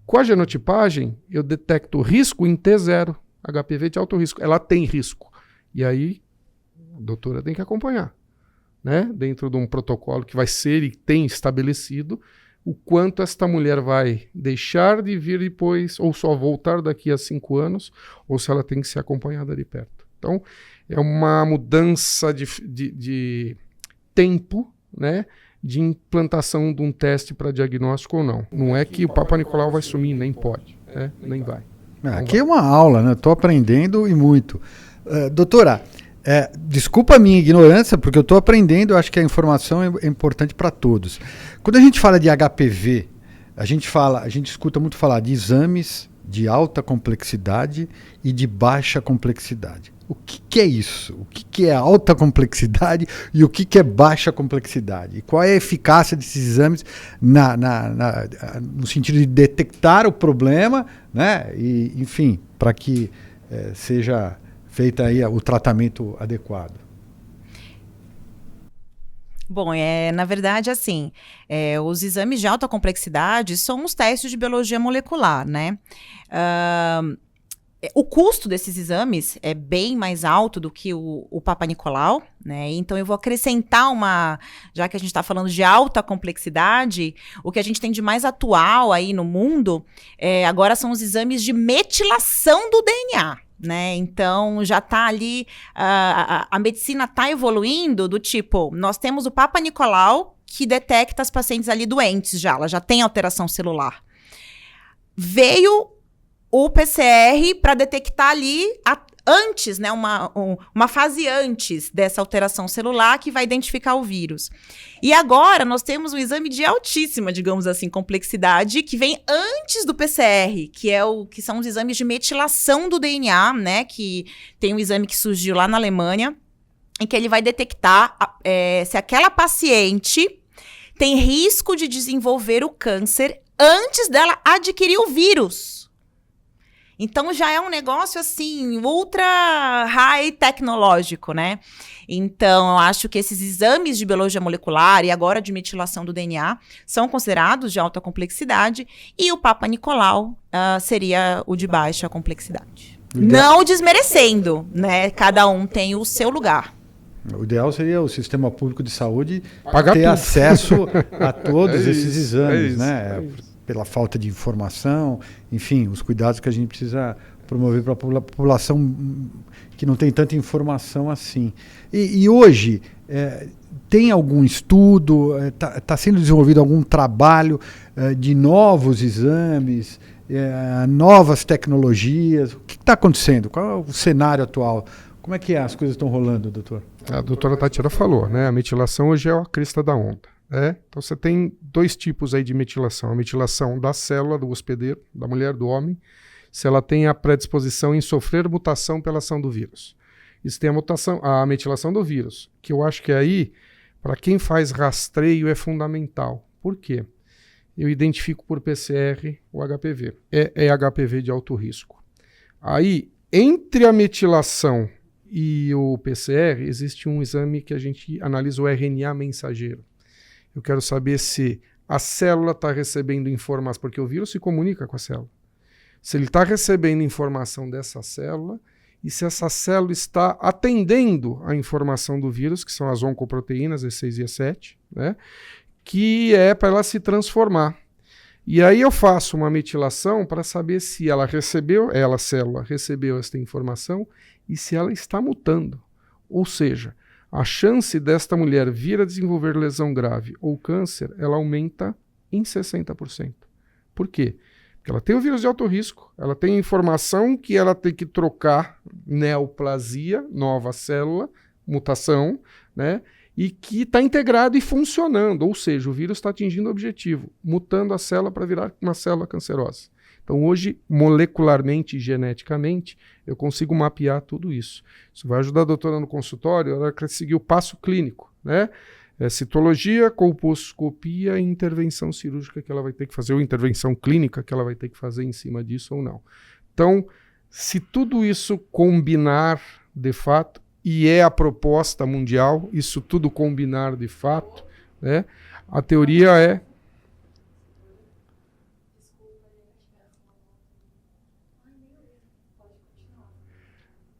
Speaker 3: Com a genotipagem, eu detecto risco em T0, HPV de alto risco. Ela tem risco. E aí, a doutora tem que acompanhar, né? Dentro de um protocolo que vai ser e tem estabelecido o quanto esta mulher vai deixar de vir depois, ou só voltar daqui a 5 anos, ou se ela tem que ser acompanhada de perto. Então, é uma mudança de tempo, né, de implantação de um teste para diagnóstico ou não. Não é que o Papa Nicolau vai sumir, nem pode, né? Nem vai.
Speaker 2: Aqui é uma aula, né? Estou aprendendo e muito. Doutora, desculpa a minha ignorância, porque eu estou aprendendo, eu acho que a informação é importante para todos. Quando a gente fala de HPV, a gente escuta muito falar de exames de alta complexidade e de baixa complexidade. O que é isso? O que é alta complexidade e o que é baixa complexidade? E qual é a eficácia desses exames no sentido de detectar o problema, né? E, enfim, para que seja feito aí o tratamento adequado?
Speaker 1: Bom, na verdade, assim, os exames de alta complexidade são os testes de biologia molecular, né? O custo desses exames é bem mais alto do que o Papa Nicolau, né? Então eu vou acrescentar já que a gente está falando de alta complexidade, o que a gente tem de mais atual aí no mundo, agora são os exames de metilação do DNA. Né? Então já está ali, a medicina está evoluindo do tipo, nós temos o Papa Nicolau que detecta as pacientes ali doentes ela já tem alteração celular. Veio o PCR para detectar ali antes, né, uma fase antes dessa alteração celular que vai identificar o vírus. E agora nós temos um exame de altíssima, digamos assim, complexidade, que vem antes do PCR, que são os exames de metilação do DNA, né, que tem um exame que surgiu lá na Alemanha, em que ele vai detectar se aquela paciente tem risco de desenvolver o câncer antes dela adquirir o vírus. Então, já é um negócio, assim, ultra high tecnológico, né? Então, eu acho que esses exames de biologia molecular e agora de metilação do DNA são considerados de alta complexidade e o Papa Nicolau seria o de baixa complexidade. Não desmerecendo, né? Cada um tem o seu lugar.
Speaker 2: O ideal seria o sistema público de saúde
Speaker 3: pagar
Speaker 2: ter
Speaker 3: tudo.
Speaker 2: Acesso a todos esses exames,
Speaker 3: isso,
Speaker 2: né? Pela falta de informação, enfim, os cuidados que a gente precisa promover para a população que não tem tanta informação assim. E hoje, tem algum estudo, está sendo desenvolvido algum trabalho de novos exames, novas tecnologias? O que está acontecendo? Qual é o cenário atual? Como é que as coisas estão rolando, doutor?
Speaker 3: A doutora Tatiana falou, né? A metilação hoje é a crista da onda. Então você tem 2 tipos aí de metilação. A metilação da célula do hospedeiro, da mulher, do homem, se ela tem a predisposição em sofrer mutação pela ação do vírus. Isso tem a metilação do vírus, que eu acho que aí, para quem faz rastreio, é fundamental. Por quê? Eu identifico por PCR o HPV. É HPV de alto risco. Aí, entre a metilação e o PCR, existe um exame que a gente analisa o RNA mensageiro. Eu quero saber se a célula está recebendo informação, porque o vírus se comunica com a célula. Se ele está recebendo informação dessa célula e se essa célula está atendendo a informação do vírus, que são as oncoproteínas E6 e E7, né, que é para ela se transformar. E aí eu faço uma metilação para saber se ela a célula recebeu esta informação e se ela está mutando. Ou seja, a chance desta mulher vir a desenvolver lesão grave ou câncer, ela aumenta em 60%. Por quê? Porque ela tem o vírus de alto risco, ela tem informação que ela tem que trocar neoplasia, nova célula, mutação, né? E que está integrado e funcionando, ou seja, o vírus está atingindo o objetivo, mutando a célula para virar uma célula cancerosa. Então hoje, molecularmente e geneticamente, eu consigo mapear tudo isso. Isso vai ajudar a doutora no consultório, ela quer seguir o passo clínico, né? Citologia, colposcopia e intervenção cirúrgica que ela vai ter que fazer, ou intervenção clínica que ela vai ter que fazer em cima disso ou não. Então, se tudo isso combinar de fato, e é a proposta mundial, isso tudo combinar de fato, né? A teoria é...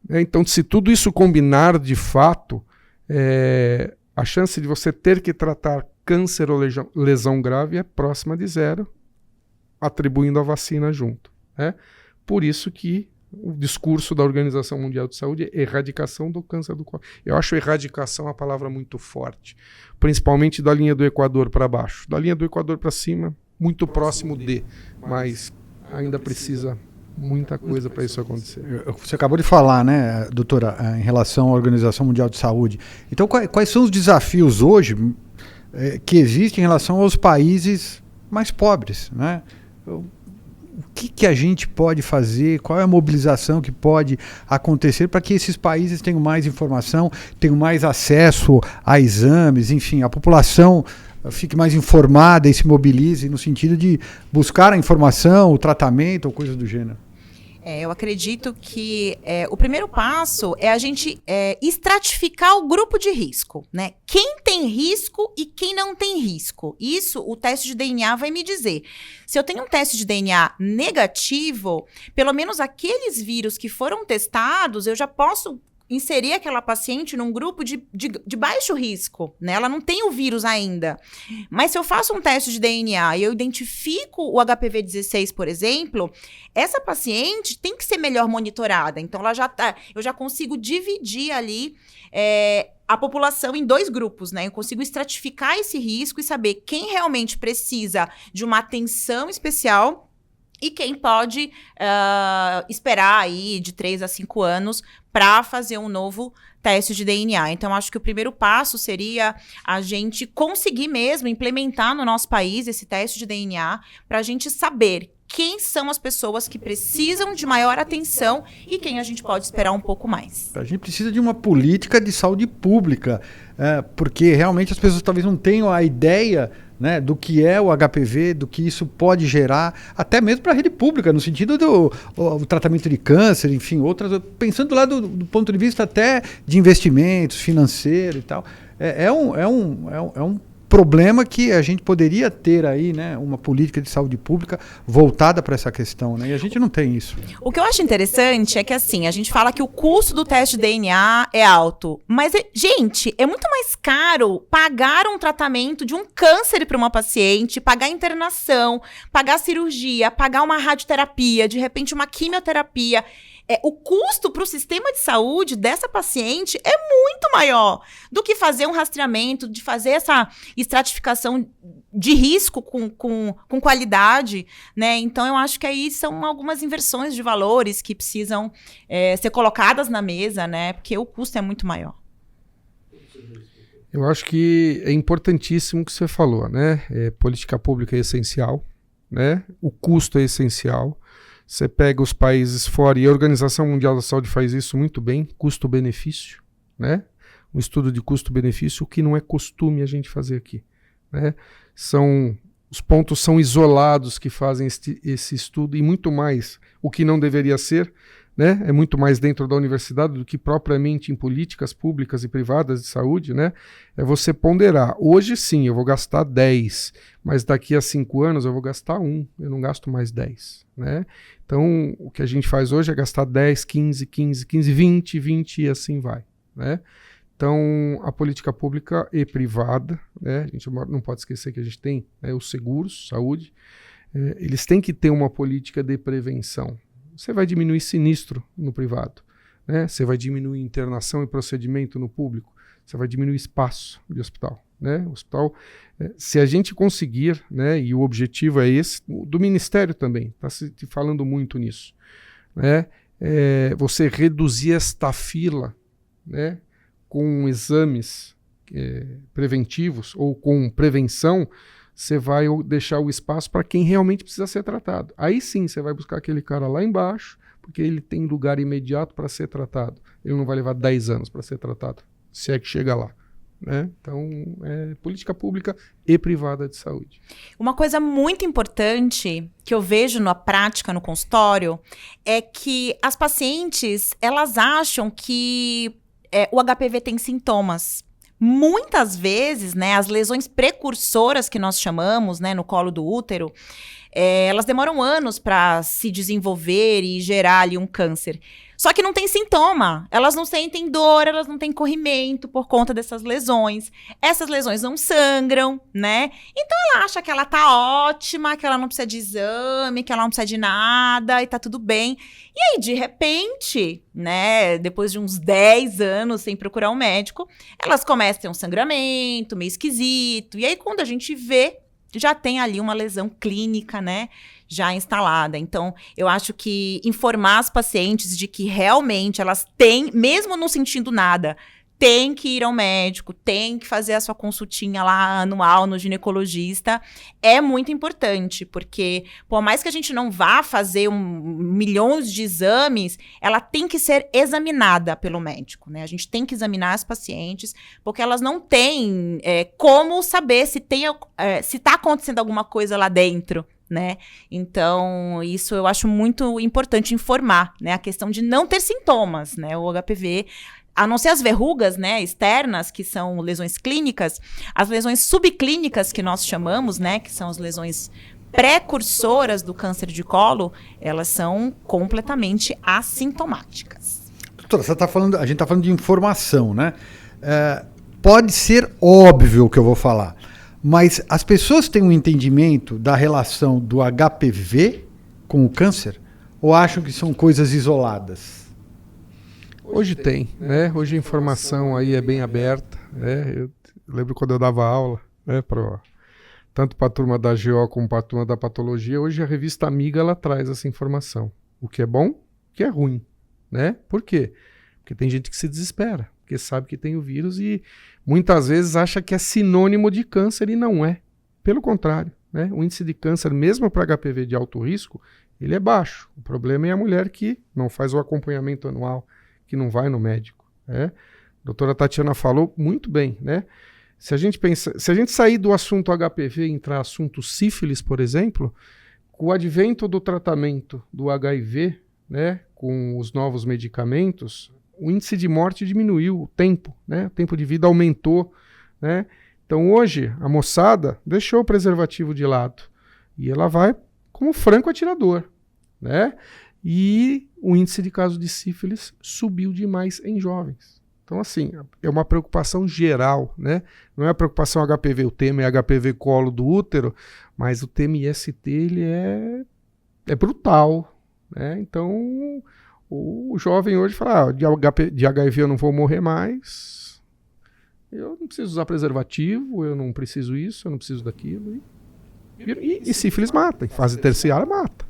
Speaker 3: Então, se tudo isso combinar de fato, a chance de você ter que tratar câncer ou lesão grave é próxima de zero, atribuindo a vacina junto, né? Por isso que o discurso da Organização Mundial de Saúde é erradicação do câncer do colo. Eu acho erradicação uma palavra muito forte, principalmente da linha do Equador para baixo. Da linha do Equador para cima, muito próximo de, mas ainda precisa muita coisa para isso acontecer.
Speaker 2: Você acabou de falar, né, doutora, em relação à Organização Mundial de Saúde. Então, quais são os desafios hoje que existem em relação aos países mais pobres, né? O que a gente pode fazer? Qual é a mobilização que pode acontecer para que esses países tenham mais informação, tenham mais acesso a exames, enfim, a população fique mais informada e se mobilize no sentido de buscar a informação, o tratamento ou coisas do gênero?
Speaker 1: Eu acredito que o primeiro passo é a gente estratificar o grupo de risco, né? Quem tem risco e quem não tem risco. Isso o teste de DNA vai me dizer. Se eu tenho um teste de DNA negativo, pelo menos aqueles vírus que foram testados, eu já posso inserir aquela paciente num grupo de baixo risco, né? Ela não tem o vírus ainda. Mas se eu faço um teste de DNA e eu identifico o HPV-16, por exemplo, essa paciente tem que ser melhor monitorada. Então, eu já consigo dividir ali a população em 2 grupos, né? Eu consigo estratificar esse risco e saber quem realmente precisa de uma atenção especial e quem pode esperar aí de 3 a 5 anos para fazer um novo teste de DNA. Então, acho que o primeiro passo seria a gente conseguir mesmo implementar no nosso país esse teste de DNA para a gente saber quem são as pessoas que precisam de maior atenção e quem a gente pode esperar um pouco mais.
Speaker 2: A gente precisa de uma política de saúde pública, porque realmente as pessoas talvez não tenham a ideia, né, do que é o HPV, do que isso pode gerar, até mesmo para a rede pública, no sentido do tratamento de câncer, enfim, outras, pensando lá do ponto de vista até de investimentos, financeiro e tal. É um problema que a gente poderia ter aí, né, uma política de saúde pública voltada para essa questão, né? E a gente não tem isso.
Speaker 1: O que eu acho interessante é que, assim, a gente fala que o custo do teste de DNA é alto, mas, gente, é muito mais caro pagar um tratamento de um câncer para uma paciente, pagar internação, pagar cirurgia, pagar uma radioterapia, de repente uma quimioterapia. O custo para o sistema de saúde dessa paciente é muito maior do que fazer um rastreamento, de fazer essa estratificação de risco com qualidade, né? Então, eu acho que aí são algumas inversões de valores que precisam ser colocadas na mesa, né? Porque o custo é muito maior.
Speaker 3: Eu acho que é importantíssimo o que você falou, né? Política pública é essencial, né? O custo é essencial. Você pega os países fora, e a Organização Mundial da Saúde faz isso muito bem, custo-benefício, né? Um estudo de custo-benefício, o que não é costume a gente fazer aqui, né? Os pontos são isolados que fazem esse estudo, e muito mais o que não deveria ser, né? É muito mais dentro da universidade do que propriamente em políticas públicas e privadas de saúde, né? É você ponderar. Hoje sim, eu vou gastar 10, mas daqui a 5 anos eu vou gastar 1, eu não gasto mais 10, né? Então, o que a gente faz hoje é gastar 10, 15, 20 e assim vai, né? Então, a política pública e privada, né? A gente não pode esquecer que a gente tem, né, os seguros, saúde, eles têm que ter uma política de prevenção. Você vai diminuir sinistro no privado, né? Você vai diminuir internação e procedimento no público, você vai diminuir espaço de hospital, né? O hospital, se a gente conseguir, né, e o objetivo é esse, do Ministério também, está se falando muito nisso, né? Você reduzir esta fila, né, com exames preventivos ou com prevenção, você vai deixar o espaço para quem realmente precisa ser tratado. Aí sim, você vai buscar aquele cara lá embaixo, porque ele tem lugar imediato para ser tratado. Ele não vai levar 10 anos para ser tratado, se é que chega lá. Né? Então, é política pública e privada de saúde.
Speaker 1: Uma coisa muito importante que eu vejo na prática no consultório é que as pacientes, elas acham que o HPV tem sintomas. Muitas vezes, né, as lesões precursoras que nós chamamos, né, no colo do útero, elas demoram anos para se desenvolver e gerar ali um câncer. Só que não tem sintoma, elas não sentem dor, elas não têm corrimento por conta dessas lesões. Essas lesões não sangram, né? Então ela acha que ela tá ótima, que ela não precisa de exame, que ela não precisa de nada e tá tudo bem. E aí, de repente, né, depois de uns 10 anos sem procurar um médico, elas começam a ter um sangramento meio esquisito. E aí, quando a gente vê, já tem ali uma lesão clínica, né, já instalada. Então, eu acho que informar as pacientes de que realmente elas têm, mesmo não sentindo nada, tem que ir ao médico, tem que fazer a sua consultinha lá anual no ginecologista, é muito importante, porque por mais que a gente não vá fazer milhões de exames, ela tem que ser examinada pelo médico, né? A gente tem que examinar as pacientes, porque elas não têm como saber se está acontecendo alguma coisa lá dentro, né? Então, isso eu acho muito importante informar, né? A questão de não ter sintomas, né? O HPV, a não ser as verrugas, né, externas, que são lesões clínicas, as lesões subclínicas que nós chamamos, né, que são as lesões precursoras do câncer de colo, elas são completamente assintomáticas.
Speaker 2: Doutora, a gente está falando de informação, né? Pode ser óbvio o que eu vou falar, mas as pessoas têm um entendimento da relação do HPV com o câncer ou acham que são coisas isoladas?
Speaker 3: Hoje tem, né? Hoje a informação aí é bem aberta, né? Eu lembro quando eu dava aula, né, tanto para a turma da GO como para a turma da patologia. Hoje a revista Amiga ela traz essa informação, o que é bom, o que é ruim, né? Por quê? Porque tem gente que se desespera, porque sabe que tem o vírus e muitas vezes acha que é sinônimo de câncer e não é. Pelo contrário, né? O índice de câncer, mesmo para HPV de alto risco, ele é baixo. O problema é a mulher que não faz o acompanhamento anual, que não vai no médico, né? A doutora Tatiana falou muito bem, né? Se a gente sair do assunto HPV e entrar no assunto sífilis, por exemplo, com o advento do tratamento do HIV, né, com os novos medicamentos, o índice de morte diminuiu, o tempo, né? O tempo de vida aumentou, né? Então hoje a moçada deixou o preservativo de lado e ela vai como franco atirador, né? E o índice de casos de sífilis subiu demais em jovens. Então, assim, é uma preocupação geral, né? Não é a preocupação HPV, o tema é HPV colo do útero, mas o TMST, ele é brutal, né? Então, o jovem hoje fala, de HIV eu não vou morrer mais, eu não preciso usar preservativo, eu não preciso isso, eu não preciso daquilo. E sífilis mata, em fase terciária mata.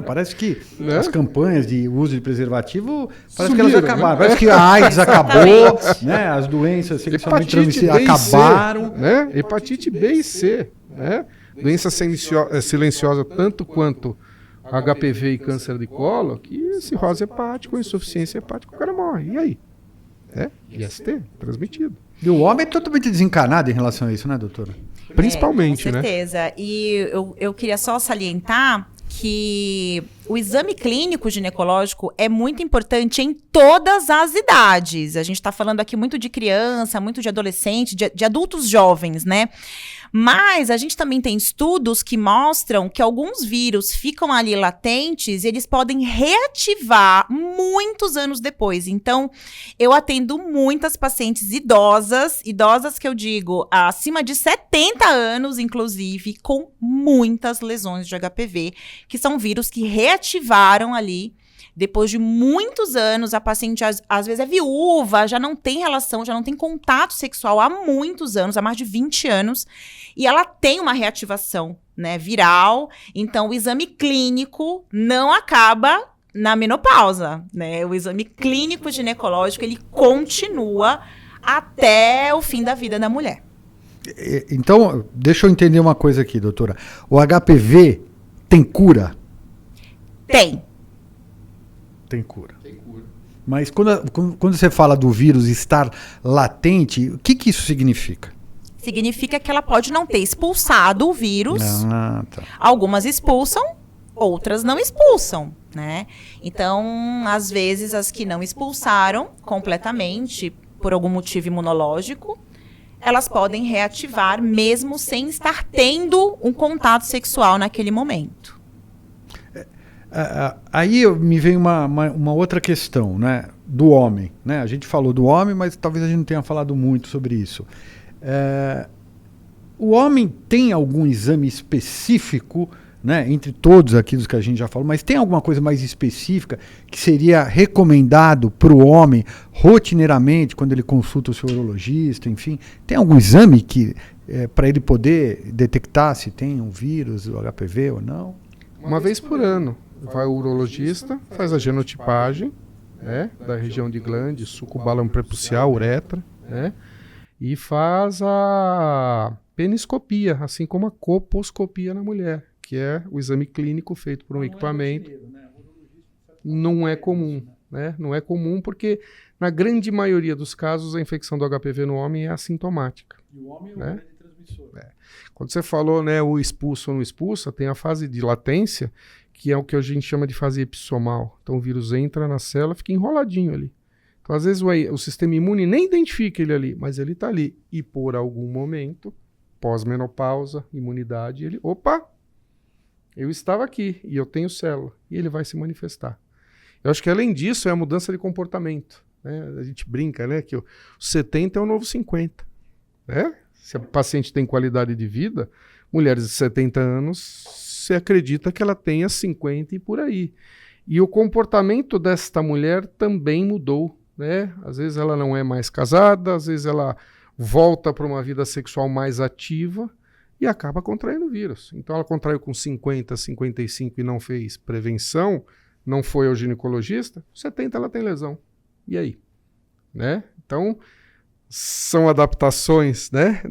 Speaker 2: Parece que
Speaker 3: né?
Speaker 2: As campanhas de uso de preservativo, parece
Speaker 3: Sumiram,
Speaker 2: que elas acabaram.
Speaker 3: Né?
Speaker 2: Parece que a AIDS acabou, né? As doenças sexualmente transmissíveis acabaram.
Speaker 3: Né? Hepatite B e C, né? Doença silenciosa tanto quanto HPV e câncer de colo, que cirrose hepática ou insuficiência hepática, o cara morre. E aí? IST, transmitido.
Speaker 2: E o homem é totalmente desencanado em relação a isso, né, doutora?
Speaker 3: Principalmente,
Speaker 1: com
Speaker 3: né?
Speaker 1: certeza. E eu queria só salientar que o exame clínico ginecológico é muito importante em todas as idades. A gente está falando aqui muito de criança, muito de adolescente, de adultos jovens, né? Mas a gente também tem estudos que mostram que alguns vírus ficam ali latentes e eles podem reativar muitos anos depois. Então, eu atendo muitas pacientes idosas que eu digo acima de 70 anos, inclusive, com muitas lesões de HPV, que são vírus que reativaram ali. Depois de muitos anos, a paciente às vezes é viúva, já não tem relação, já não tem contato sexual há muitos anos, há mais de 20 anos, e ela tem uma reativação, né, viral. Então, o exame clínico não acaba na menopausa, né? O exame clínico ginecológico, ele continua até o fim da vida da mulher.
Speaker 2: Então, deixa eu entender uma coisa aqui, doutora. O HPV tem cura?
Speaker 1: Tem.
Speaker 2: Tem cura. Mas quando você fala do vírus estar latente, o que isso significa?
Speaker 1: Significa que ela pode não ter expulsado o vírus.
Speaker 2: Tá.
Speaker 1: Algumas expulsam, outras não expulsam, né? Então, às vezes, as que não expulsaram completamente, por algum motivo imunológico, elas podem reativar mesmo sem estar tendo um contato sexual naquele momento.
Speaker 2: Aí me vem uma outra questão, né, do homem. Né? A gente falou do homem, mas talvez a gente não tenha falado muito sobre isso. O homem tem algum exame específico, né, entre todos aqui dos que a gente já falou, mas tem alguma coisa mais específica que seria recomendado para o homem rotineiramente quando ele consulta o seu urologista, enfim? Tem algum exame que para ele poder detectar se tem um vírus, o HPV ou não?
Speaker 3: Uma vez por ano, vai o urologista, faz a genotipagem, né, da região de glande, sucubálamo prepucial, uretra, né, e faz a peniscopia, assim como a coposcopia na mulher, que é o exame clínico feito por um equipamento. Não é comum, né? Não é comum porque, na grande maioria dos casos, a infecção do HPV no homem é assintomática. E o homem é o grande transmissor. Quando você falou, né, o expulso ou não expulsa, tem a fase de latência, que é o que a gente chama de fase epissomal. Então o vírus entra na célula, fica enroladinho ali. Então, às vezes, o sistema imune nem identifica ele ali, mas ele está ali. E por algum momento, pós-menopausa, imunidade, ele... Opa! Eu estava aqui e eu tenho célula. E ele vai se manifestar. Eu acho que, além disso, é a mudança de comportamento. Né? A gente brinca, né, que o 70 é o novo 50. Né? Se a paciente tem qualidade de vida, mulheres de 70 anos, você acredita que ela tenha 50 e por aí. E o comportamento desta mulher também mudou. Né? Às vezes ela não é mais casada, às vezes ela volta para uma vida sexual mais ativa e acaba contraindo o vírus. Então ela contraiu com 50, 55 e não fez prevenção, não foi ao ginecologista, 70 ela tem lesão. E aí? Né? Então são adaptações, né,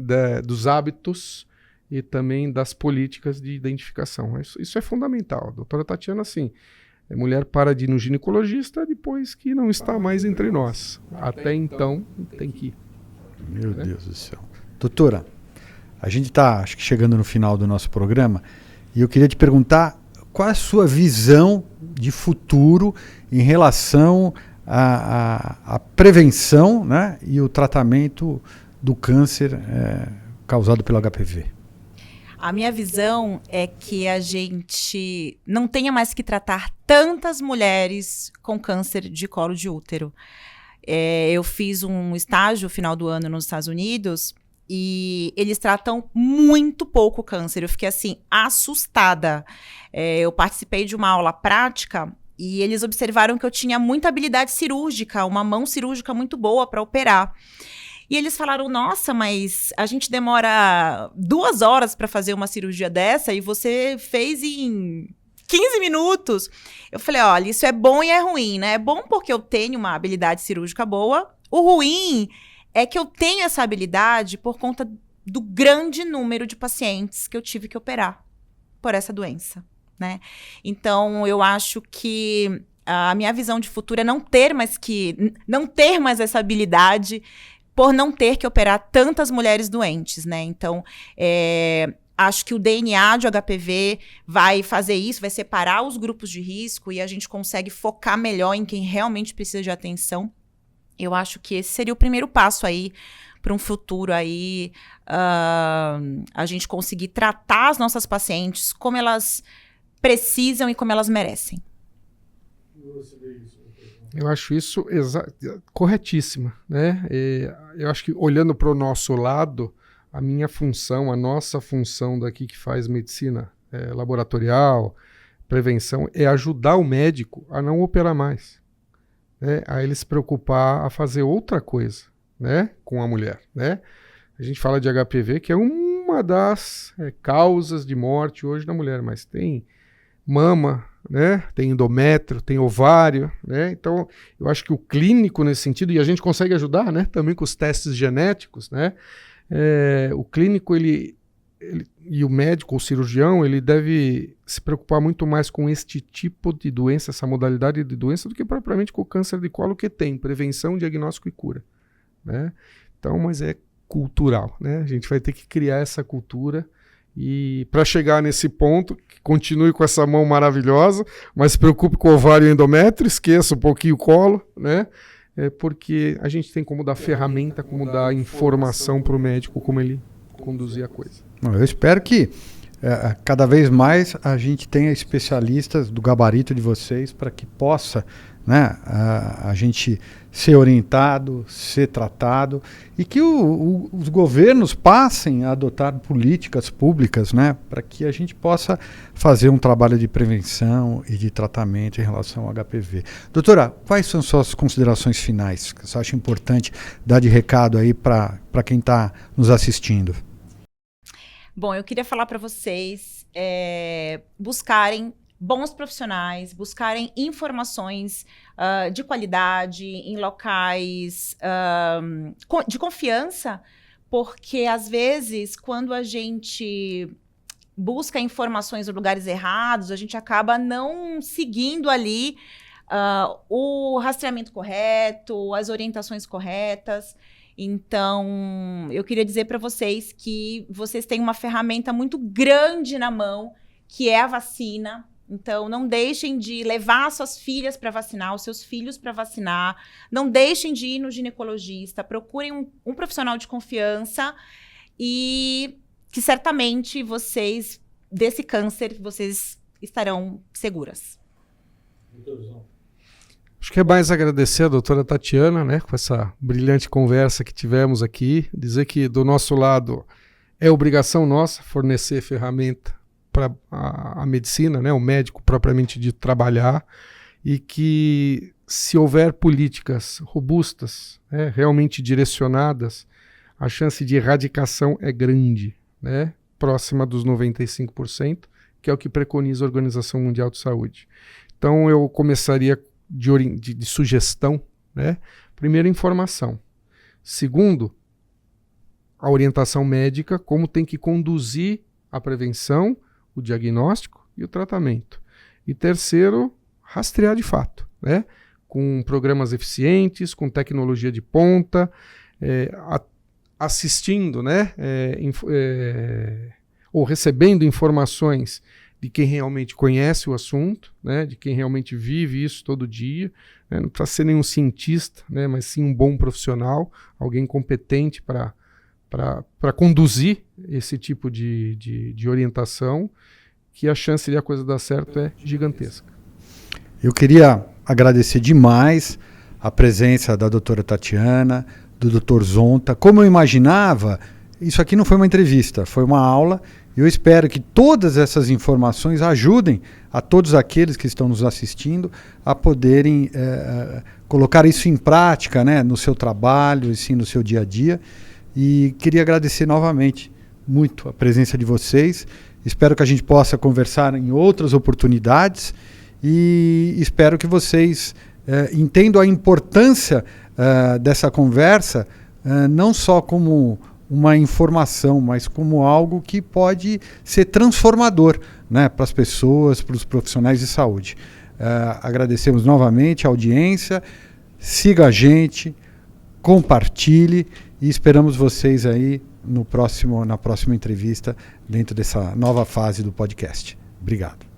Speaker 3: dos hábitos e também das políticas de identificação. Isso é fundamental. A doutora Tatiana, assim, a mulher para de ir no ginecologista depois que não está mais entre nós. Até então, tem que ir.
Speaker 2: Meu Deus do céu. Doutora, a gente está, acho que, chegando no final do nosso programa e eu queria te perguntar qual é a sua visão de futuro em relação à prevenção, né, e o tratamento do câncer causado pelo HPV.
Speaker 1: A minha visão é que a gente não tenha mais que tratar tantas mulheres com câncer de colo de útero. Eu fiz um estágio no final do ano nos Estados Unidos e eles tratam muito pouco câncer. Eu fiquei, assim, assustada. Eu participei de uma aula prática e eles observaram que eu tinha muita habilidade cirúrgica, uma mão cirúrgica muito boa para operar. E eles falaram, nossa, mas a gente demora 2 horas para fazer uma cirurgia dessa e você fez em 15 minutos. Eu falei, olha, isso é bom e é ruim, né? É bom porque eu tenho uma habilidade cirúrgica boa. O ruim é que eu tenho essa habilidade por conta do grande número de pacientes que eu tive que operar por essa doença, né? Então, eu acho que a minha visão de futuro é não ter mais essa habilidade por não ter que operar tantas mulheres doentes, né? Então, acho que o DNA de HPV vai fazer isso, vai separar os grupos de risco e a gente consegue focar melhor em quem realmente precisa de atenção. Eu acho que esse seria o primeiro passo aí para um futuro aí, a gente conseguir tratar as nossas pacientes como elas precisam e como elas merecem.
Speaker 3: Eu acho isso corretíssima, né? Eu acho que, olhando para o nosso lado, a minha função, a nossa função daqui que faz medicina laboratorial, prevenção, é ajudar o médico a não operar mais, né? A ele se preocupar a fazer outra coisa, né, com a mulher, né? A gente fala de HPV, que é uma das causas de morte hoje da mulher, mas tem mama, né? Tem endométrio, tem ovário, né? Então, eu acho que o clínico nesse sentido, e a gente consegue ajudar, né? Também com os testes genéticos, né? O clínico, ele e o médico, o cirurgião, ele deve se preocupar muito mais com este tipo de doença, essa modalidade de doença, do que propriamente com o câncer de colo, que tem prevenção, diagnóstico e cura, né? Então, mas é cultural, né? A gente vai ter que criar essa cultura. E para chegar nesse ponto, que continue com essa mão maravilhosa, mas se preocupe com o ovário e endométrio, esqueça um pouquinho o colo, né? Porque a gente tem como dar ferramenta, como dar informação para o médico, como ele conduzir a coisa.
Speaker 2: Eu espero que cada vez mais a gente tenha especialistas do gabarito de vocês para que possa, né, a gente ser orientado, ser tratado, e que os governos passem a adotar políticas públicas, né, para que a gente possa fazer um trabalho de prevenção e de tratamento em relação ao HPV. Doutora, quais são suas considerações finais que você acha importante dar de recado aí para quem está nos assistindo?
Speaker 1: Bom, eu queria falar para vocês buscarem bons profissionais, buscarem informações de qualidade em locais de confiança, porque às vezes quando a gente busca informações em lugares errados, a gente acaba não seguindo ali o rastreamento correto, as orientações corretas. Então, eu queria dizer para vocês que vocês têm uma ferramenta muito grande na mão, que é a vacina. Então, não deixem de levar suas filhas para vacinar, os seus filhos para vacinar. Não deixem de ir no ginecologista. Procurem um profissional de confiança e que certamente vocês, desse câncer, vocês estarão seguras.
Speaker 3: Acho que é mais agradecer a doutora Tatiana, né, com essa brilhante conversa que tivemos aqui. Dizer que do nosso lado é obrigação nossa fornecer ferramenta para a medicina, né, o médico propriamente de trabalhar, e que se houver políticas robustas, né, realmente direcionadas, a chance de erradicação é grande, né, próxima dos 95%, que é o que preconiza a Organização Mundial de Saúde. Então eu começaria de sugestão, né? Primeiro, informação. Segundo, a orientação médica, como tem que conduzir a prevenção, o diagnóstico e o tratamento. E terceiro, rastrear de fato, né? Com programas eficientes, com tecnologia de ponta, assistindo, né? Ou recebendo informações de quem realmente conhece o assunto, né, de quem realmente vive isso todo dia, né, não precisa ser nenhum cientista, né, mas sim um bom profissional, alguém competente para conduzir esse tipo de orientação, que a chance de a coisa dar certo é gigantesca.
Speaker 2: Eu queria agradecer demais a presença da doutora Tatiana, do doutor Zonta. Como eu imaginava, isso aqui não foi uma entrevista, foi uma aula. Eu espero que todas essas informações ajudem a todos aqueles que estão nos assistindo a poderem colocar isso em prática, né, no seu trabalho, assim, no seu dia a dia. E queria agradecer novamente muito a presença de vocês. Espero que a gente possa conversar em outras oportunidades e espero que vocês entendam a importância dessa conversa, não só como uma informação, mas como algo que pode ser transformador, né, para as pessoas, para os profissionais de saúde. Agradecemos novamente a audiência, siga a gente, compartilhe e esperamos vocês aí na próxima entrevista dentro dessa nova fase do podcast. Obrigado.